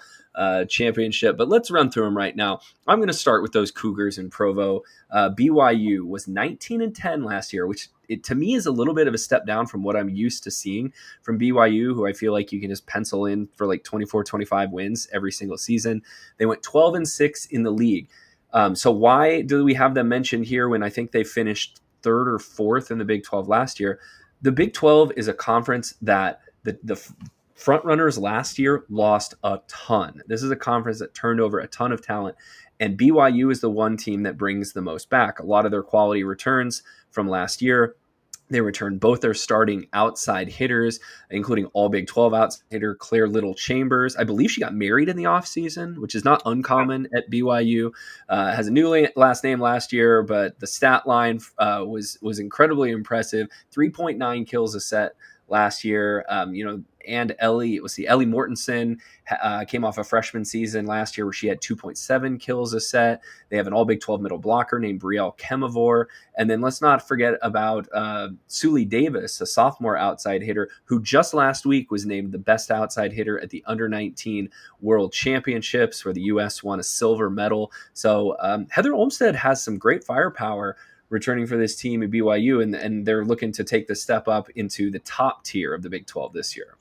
championship. But let's run through them right now. I'm going to start with those Cougars in Provo. BYU was 19-10 last year, which to me is a little bit of a step down from what I'm used to seeing from BYU, who I feel like you can just pencil in for like 24, 25 wins every single season. They went 12-6 in the league. So why do we have them mentioned here when I think they finished third or fourth in the Big 12 last year? The Big 12 is a conference that the front runners last year lost a ton. This is a conference that turned over a ton of talent, and BYU is the one team that brings the most back. A lot of their quality returns from last year. They returned both their starting outside hitters, including all Big 12 outside hitter Claire Little Chambers. I believe she got married in the offseason, which is not uncommon at BYU. Has a new last name last year, but the stat line was incredibly impressive. 3.9 kills a set last year. And Ellie Mortensen came off a freshman season last year where she had 2.7 kills a set. They have an all Big 12 middle blocker named Brielle Kemivore. And then let's not forget about Suli Davis, a sophomore outside hitter who just last week was named the best outside hitter at the Under-19 World Championships, where the U.S. won a silver medal. So Heather Olmstead has some great firepower returning for this team at BYU, and they're looking to take the step up into the top tier of the Big 12 this year.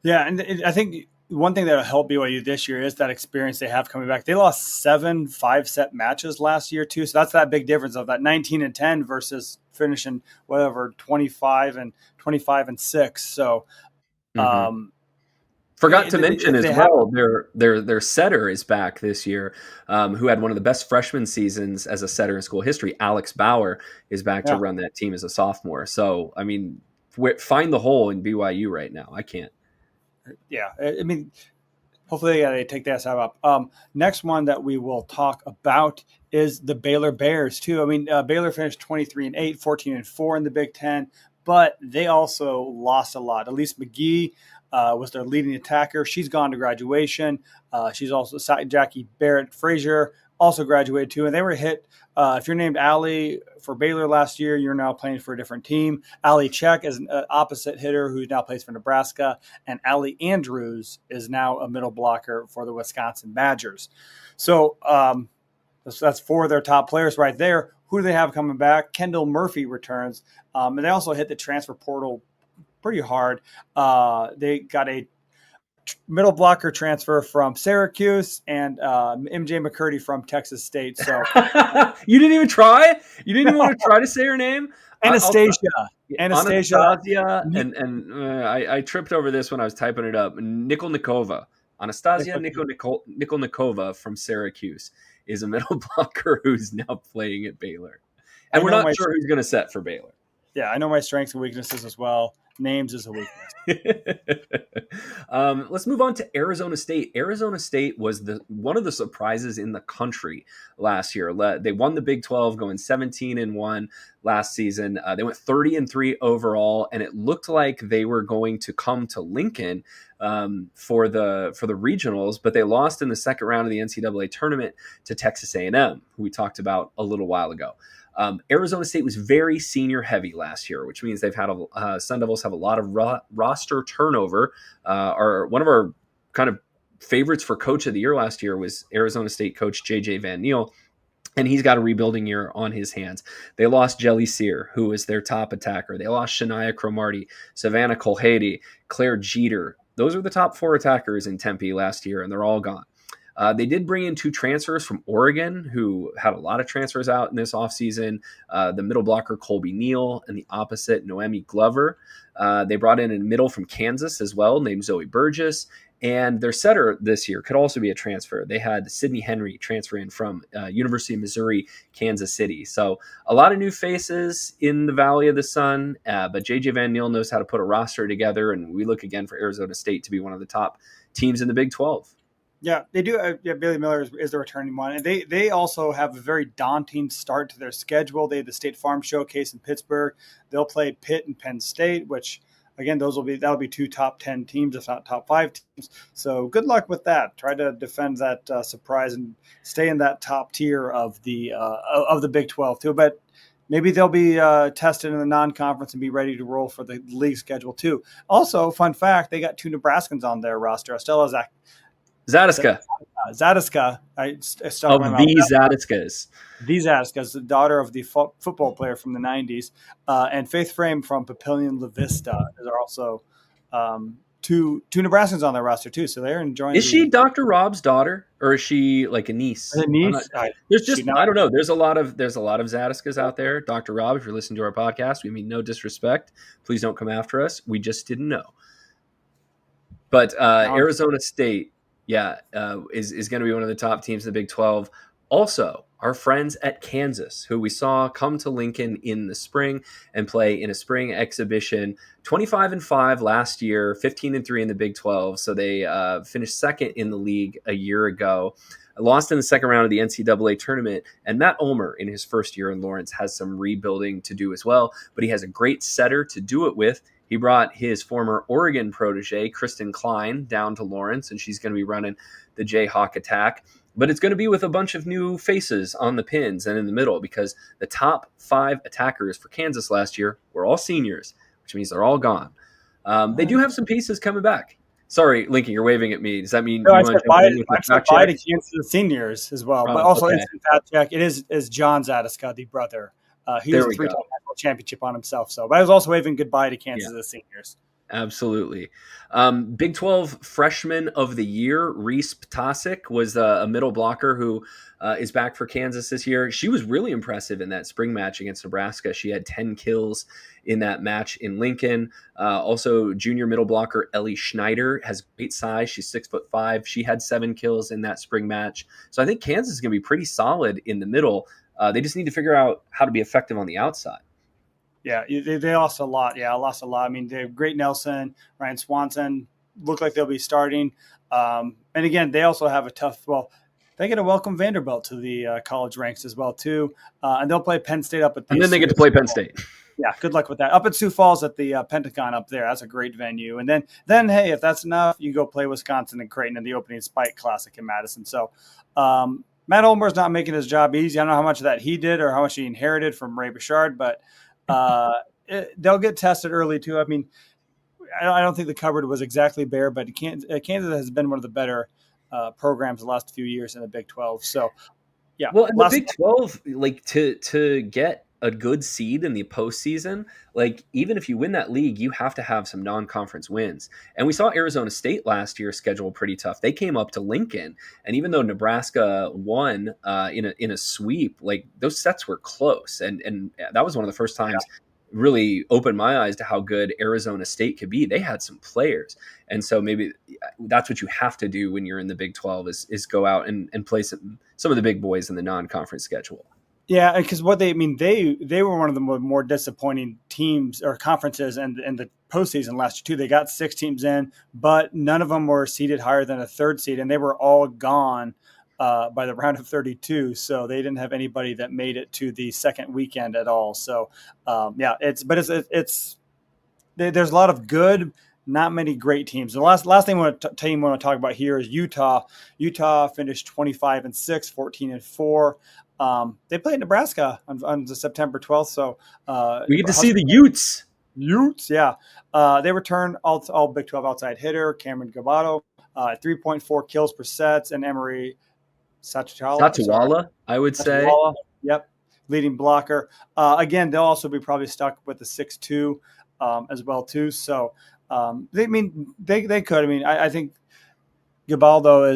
Yeah, and I think one thing that will help BYU this year is that experience they have coming back. They lost 7 5-set matches last year too, so that's that big difference of that 19-10 versus finishing 25 and 6. So, forgot to mention as well, their setter is back this year, who had one of the best freshman seasons as a setter in school history. Alex Bauer is back to run that team as a sophomore. So, I mean, find the hole in BYU right now. I can't. Yeah, I mean, hopefully they take that side up. Next one that we will talk about is the Baylor Bears too. I mean, Baylor finished 23-8, 14-4 in the Big Ten, but they also lost a lot. Elise McGee was their leading attacker. She's gone to graduation. She's also Jackie Barrett Frazier also graduated too, and they were hit. If you're named Allie for Baylor last year, you're now playing for a different team. Allie Check is an opposite hitter who now plays for Nebraska, and Allie Andrews is now a middle blocker for the Wisconsin Badgers. So that's 4 of their top players right there. Who do they have coming back? Kendall Murphy returns, and they also hit the transfer portal pretty hard. They got a middle blocker transfer from Syracuse and MJ McCurdy from Texas State. So you didn't even try? You didn't even want to try to say her name? Anastasia. And I tripped over this when I was typing it up. Nikolnikova. Anastasia Nikolnikova from Syracuse is a middle blocker who's now playing at Baylor. And we're not sure who's going to set for Baylor. Yeah, I know my strengths and weaknesses as well. Names is a weakness. Let's move on to Arizona State. Arizona State was one of the surprises in the country last year. They won the Big 12, going 17-1 last season. They went 30-3 overall, and it looked like they were going to come to Lincoln for the regionals, but they lost in the second round of the NCAA tournament to Texas A&M, who we talked about a little while ago. Arizona State was very senior heavy last year, which means they've had Sun Devils have a lot of roster turnover. One of our kind of favorites for coach of the year last year was Arizona State coach J.J. Van Niel, and he's got a rebuilding year on his hands. They lost Jelly Sear, who is their top attacker. They lost Shania Cromartie, Savannah Colhady, Claire Jeter. Those are the top 4 attackers in Tempe last year, and they're all gone. They did bring in 2 transfers from Oregon, who had a lot of transfers out in this offseason. The middle blocker, Colby Neal, and the opposite, Noemi Glover. They brought in a middle from Kansas as well, named Zoe Burgess. And their setter this year could also be a transfer. They had Sydney Henry transfer in from University of Missouri, Kansas City. So a lot of new faces in the Valley of the Sun, but J.J. Van Niel knows how to put a roster together, and we look again for Arizona State to be one of the top teams in the Big 12. Yeah, they do. Billy Miller is the returning one, and they also have a very daunting start to their schedule. They have the State Farm Showcase in Pittsburgh. They'll play Pitt and Penn State, which again that'll be 2 top 10 teams, if not top 5 teams. So good luck with that. Try to defend that surprise and stay in that top tier of the Big 12 too. But maybe they'll be tested in the non-conference and be ready to roll for the league schedule too. Also, fun fact: they got 2 Nebraskans on their roster. Estella Zadiska. Zadiska. Zadiskas. The Zadiskas, the daughter of the football player from the 90s. And Faith Frame from Papillion La Vista. There are also 2 Nebraskans on their roster, too. So they're enjoying Is she Dr. Rob's daughter, or is she like a niece? A niece? I don't know. There's a lot of Zadiskas out there. Dr. Rob, if you're listening to our podcast, we mean no disrespect. Please don't come after us. We just didn't know. But Arizona State, is going to be one of the top teams in the Big 12. Also, our friends at Kansas, who we saw come to Lincoln in the spring and play in a spring exhibition, 25-5 last year, 15-3 in the Big 12. So they finished second in the league a year ago. Lost in the second round of the NCAA tournament. And Matt Ulmer, in his first year in Lawrence, has some rebuilding to do as well. But he has a great setter to do it with. He brought his former Oregon protege, Kristen Klein, down to Lawrence, and she's going to be running the Jayhawk attack. But it's going to be with a bunch of new faces on the pins and in the middle, because the top 5 attackers for Kansas last year were all seniors, which means they're all gone. They do have some pieces coming back. Sorry, Lincoln, you're waving at me. Does that mean No, you I want said to bye, jump in with I the said fact bye check? to Kansas seniors as well. Oh, But also, okay. instant fact check, it is John Zadiska, the brother. He There has a we 3-time go. national championship on himself. So, but I was also waving goodbye to Kansas Yeah. as seniors. Absolutely. Big 12 Freshman of the Year, Reese Ptasic, was a middle blocker who is back for Kansas this year. She was really impressive in that spring match against Nebraska. She had 10 kills in that match in Lincoln. Also, junior middle blocker Ellie Schneider has great size. She's 6'5". She had 7 kills in that spring match. So I think Kansas is going to be pretty solid in the middle. They just need to figure out how to be effective on the outside. Yeah, they lost a lot. Yeah, lost a lot. I mean, they have Great Nelson, Ryan Swanson, look like they'll be starting. And again, they also have a tough, well, they get to welcome Vanderbilt to the college ranks as well, too. And they'll play Penn State up at the And then they get to play Penn State. Yeah, good luck with that. Up at Sioux Falls at the Pentagon up there. That's a great venue. And then hey, if that's enough, you go play Wisconsin and Creighton in the opening Spike Classic in Madison. So Matt Ulmer's not making his job easy. I don't know how much of that he did or how much he inherited from Ray Bouchard, but they'll get tested early too. I mean, I don't think the cupboard was exactly bare, but Kansas has been one of the better programs the last few years in the Big 12. So, yeah. Well, in the Big 12, like to get a good seed in the postseason, like even if you win that league, you have to have some non-conference wins. And we saw Arizona State last year schedule pretty tough. They came up to Lincoln, and even though Nebraska won in a sweep, like those sets were close, and that was one of the first times. Yeah. Really opened my eyes to how good Arizona State could be. They had some players. And so maybe that's what you have to do when you're in the Big 12 is go out and play some of the big boys in the non-conference schedule. Yeah, because they were one of the more disappointing teams or conferences in the postseason last year too. They got 6 teams in, but none of them were seeded higher than a 3rd seed, and they were all gone by the round of 32. So they didn't have anybody that made it to the second weekend at all. So there's a lot of good, not many great teams. The last thing I want to talk about here is Utah. Utah finished 25-6, 14-4. They played Nebraska on September 12th. So we get to see the Utes. Utes, yeah. They returned all Big 12 outside hitter Cameron Gabato, 3.4 kills per sets, and Emery Satawala, I would say. Yep, leading blocker. Again, they'll also be probably stuck with the 6-2 as well too. So they could. I mean, I think Gibaldo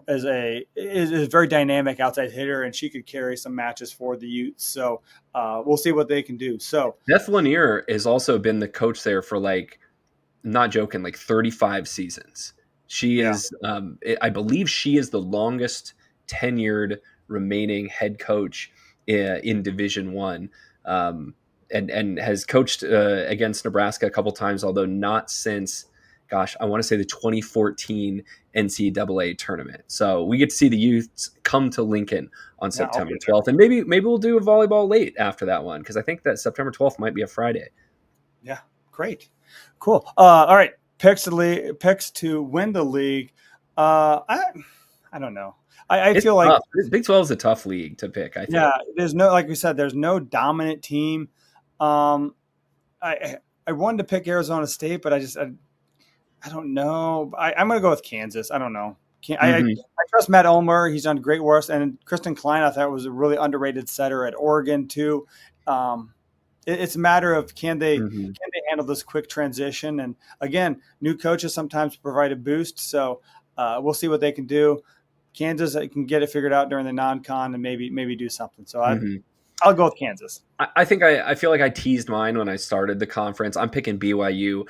is a very dynamic outside hitter, and she could carry some matches for the Utes. So we'll see what they can do. So Beth Lanier has also been the coach there for not joking, 35 seasons. She is, I believe she is the longest tenured remaining head coach in Division I, and has coached against Nebraska a couple times, although not since, I want to say the 2014 NCAA tournament. So we get to see the Utes come to Lincoln on September 12th, and maybe we'll do a volleyball late after that one, because I think that September 12th might be a Friday. Yeah, great, cool. All right. Picks to win the league. I don't know. I feel like Big 12 is a tough league to pick. I think. Yeah, like we said, there's no dominant team. I wanted to pick Arizona State, but I don't know. I'm going to go with Kansas. I don't know. I trust Matt Ulmer. He's done great work, and Kristen Klein, I thought, was a really underrated setter at Oregon too. It's a matter of can they handle this quick transition? And again, new coaches sometimes provide a boost. So we'll see what they can do. Kansas can get it figured out during the non-con and maybe do something. So I'll go with Kansas. I think I feel like I teased mine when I started the conference. I'm picking BYU,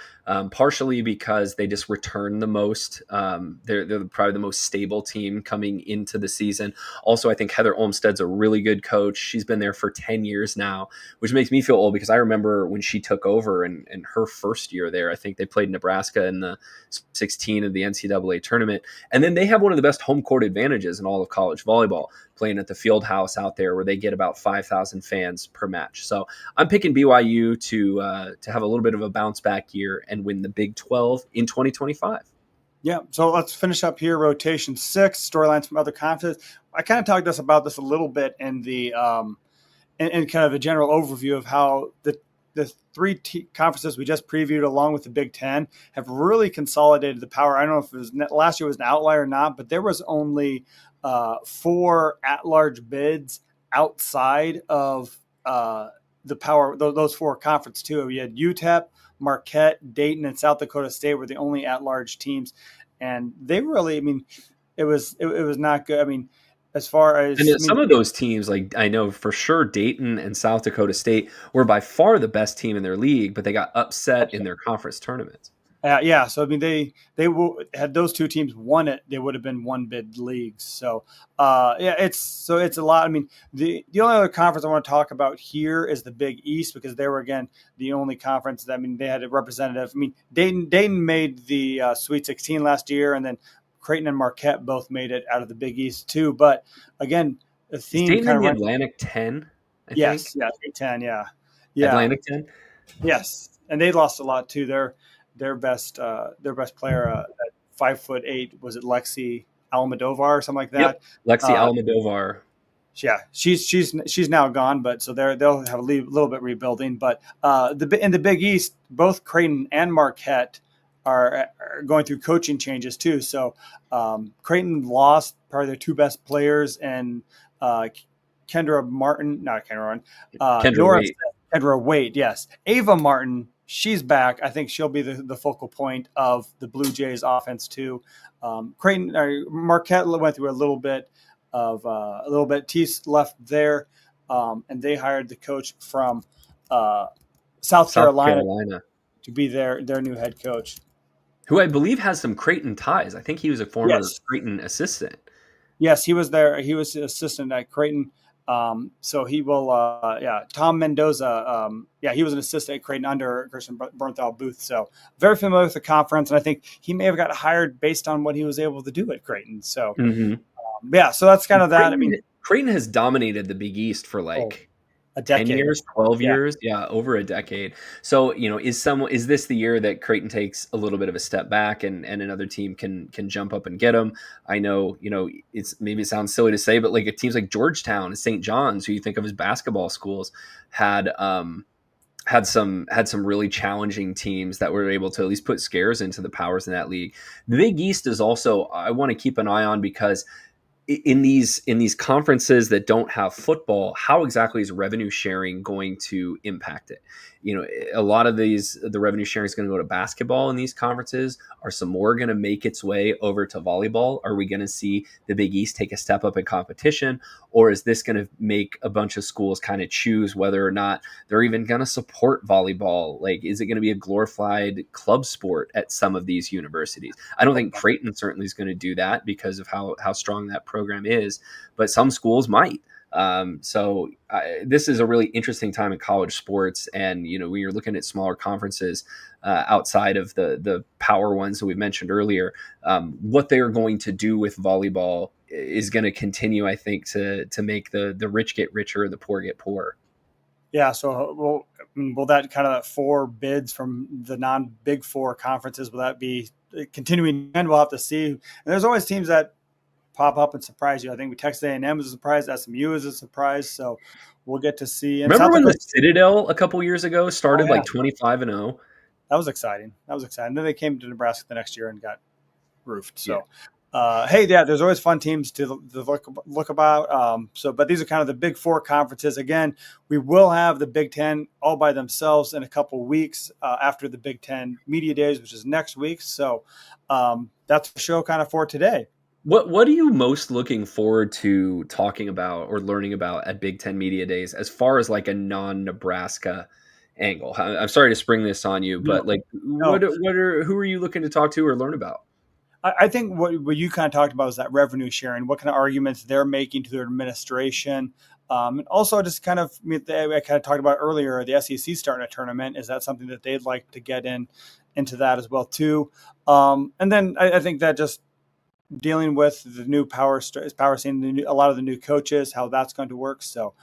partially because they just return the most. They're probably the most stable team coming into the season. Also, I think Heather Olmstead's a really good coach. She's been there for 10 years now, which makes me feel old because I remember when she took over and her first year there, I think they played Nebraska in the 16 of the NCAA tournament. And then they have one of the best home court advantages in all of college volleyball, playing at the field house out there where they get about 5,000 fans per match. So I'm picking BYU to have a little bit of a bounce back year and win the Big 12 in 2025. Yeah, so let's finish up here. Rotation 6, storylines from other conferences. I kind of talked to us about this a little bit in the in kind of a general overview of how the three conferences we just previewed, along with the Big Ten, have really consolidated the power. I don't know if it was last year was an outlier or not, but there was only 4 at-large bids outside of the power. Those 4 conferences too. We had UTEP, Marquette, Dayton, and South Dakota State were the only at-large teams, and they really, I mean, it was not good. I mean, as far as some of those teams, like I know for sure Dayton and South Dakota State were by far the best team in their league, but they got upset in their conference tournaments. Yeah, so I mean, they had those 2 teams won it, they would have been 1-bid leagues. So yeah, it's a lot. I mean, the only other conference I want to talk about here is the Big East, because they were again the only conference that, I mean, they had a representative. I mean, Dayton made the Sweet 16 last year, and then Creighton and Marquette both made it out of the Big East too. But again, the theme Dayton kind of in the Atlantic 10. Yes, yeah, Big 10, yeah. Atlantic 10. Yes, and they lost a lot too. Their best player at 5'8" was it Lexi Almodovar or something like that. Yep. Lexi Almodovar. Yeah, she's now gone, but so they'll have a little bit rebuilding. But in the Big East, both Creighton and Marquette are going through coaching changes too. So Creighton lost probably their 2 best players, and Kendra Wade. Yes, Ava Martin. She's back. I think she'll be the focal point of the Blue Jays offense too. Marquette went through a little bit Tease left there, and they hired the coach from South Carolina to be their new head coach, who I believe has some Creighton ties. I think he was a former Creighton assistant. Yes, he was there. He was assistant at Creighton. So he will, Tom Mendoza. He was an assistant at Creighton under Christian Bernthal Booth. So very familiar with the conference. And I think he may have got hired based on what he was able to do at Creighton. So, so that's kind of that. Creighton has dominated the Big East for a decade. 10 years, 12 years. Yeah, over a decade. So, is this the year that Creighton takes a little bit of a step back and another team can jump up and get them? I know, it sounds silly to say, but like teams like Georgetown and St. John's, who you think of as basketball schools, had some really challenging teams that were able to at least put scares into the powers in that league. The Big East is also, I want to keep an eye on, because in these conferences that don't have football, how exactly is revenue sharing going to impact it? A lot of the revenue sharing is going to go to basketball in these conferences. Are some more going to make its way over to volleyball? Are we going to see the Big East take a step up in competition? Or is this going to make a bunch of schools kind of choose whether or not they're even going to support volleyball? Like, is it going to be a glorified club sport at some of these universities? I don't think Creighton certainly is going to do that because of how strong that program is, but some schools might. So this is a really interesting time in college sports. And, when you're looking at smaller conferences outside of the power ones that we've mentioned earlier, what they are going to do with volleyball is going to continue, I think, to make the rich get richer and the poor get poorer. Yeah. So will that kind of that 4 bids from the non-Big 4 conferences, will that be continuing? And we'll have to see. And there's always teams that pop up and surprise you. I think Texas A&M is a surprise. SMU is a surprise. So we'll get to see. And remember when the Citadel a couple years ago started 25-0? That was exciting. Then they came to Nebraska the next year and got roofed. So, there's always fun teams to look about. But these are kind of the Big 4 conferences. Again, we will have the Big 10 all by themselves in a couple weeks after the Big 10 Media Days, which is next week. So that's the show kind of for today. What are you most looking forward to talking about or learning about at Big Ten Media Days as far as like a non-Nebraska angle? I'm sorry to spring this on you, No, but like no. who are you looking to talk to or learn about? I think what you kind of talked about is that revenue sharing, what kind of arguments they're making to their administration. And also just kind of, I kind of talked about earlier, the SEC starting a tournament. Is that something that they'd like to get into that as well too? And then I think that just dealing with the new power scene, a lot of the new coaches, how that's going to work. So,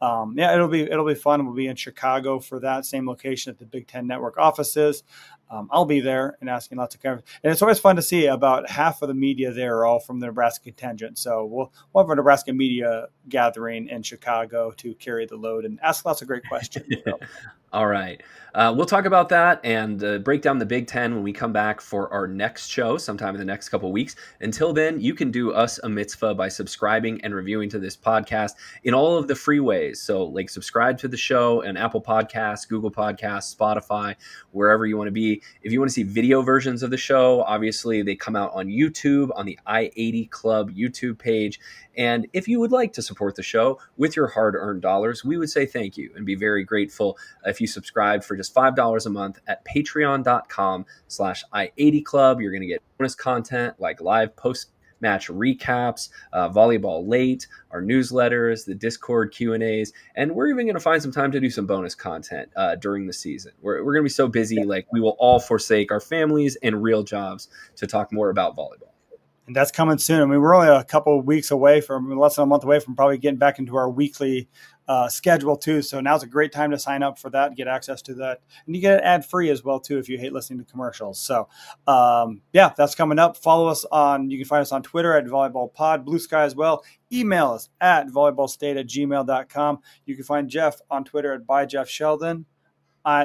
yeah, it'll be fun. We'll be in Chicago for that same location at the Big Ten Network offices. I'll be there and asking lots of questions. And it's always fun to see about half of the media there are all from the Nebraska contingent. So we'll have a Nebraska media gathering in Chicago to carry the load and ask lots of great questions. So. All right. We'll talk about that and break down the Big Ten when we come back for our next show sometime in the next couple of weeks. Until then, you can do us a mitzvah by subscribing and reviewing to this podcast in all of the free ways. So, like, subscribe to the show and Apple Podcasts, Google Podcasts, Spotify, wherever you want to be. If you want to see video versions of the show, obviously they come out on YouTube, on the I-80 Club YouTube page. And if you would like to support the show with your hard-earned dollars, we would say thank you and be very grateful if you subscribe for just $5 a month at patreon.com/I80 Club. You're going to get bonus content like live post-match recaps, volleyball late, our newsletters, the Discord Q&As, and we're even going to find some time to do some bonus content during the season. We're going to be so busy, like we will all forsake our families and real jobs to talk more about volleyball. And that's coming soon. I mean, we're only a couple of weeks away from, less than a month away from probably getting back into our weekly schedule too. So now's a great time to sign up for that and get access to that. And you get it ad free as well too if you hate listening to commercials. So yeah, that's coming up. Follow us you can find us on Twitter at Volleyball Pod, Blue Sky as well. Email us at volleyballstate@gmail.com. You can find Jeff on Twitter at @ByJeffSheldon.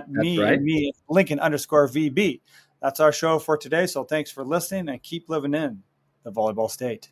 Me, Lincoln_VB. That's our show for today. So thanks for listening and keep living in the Volleyball State.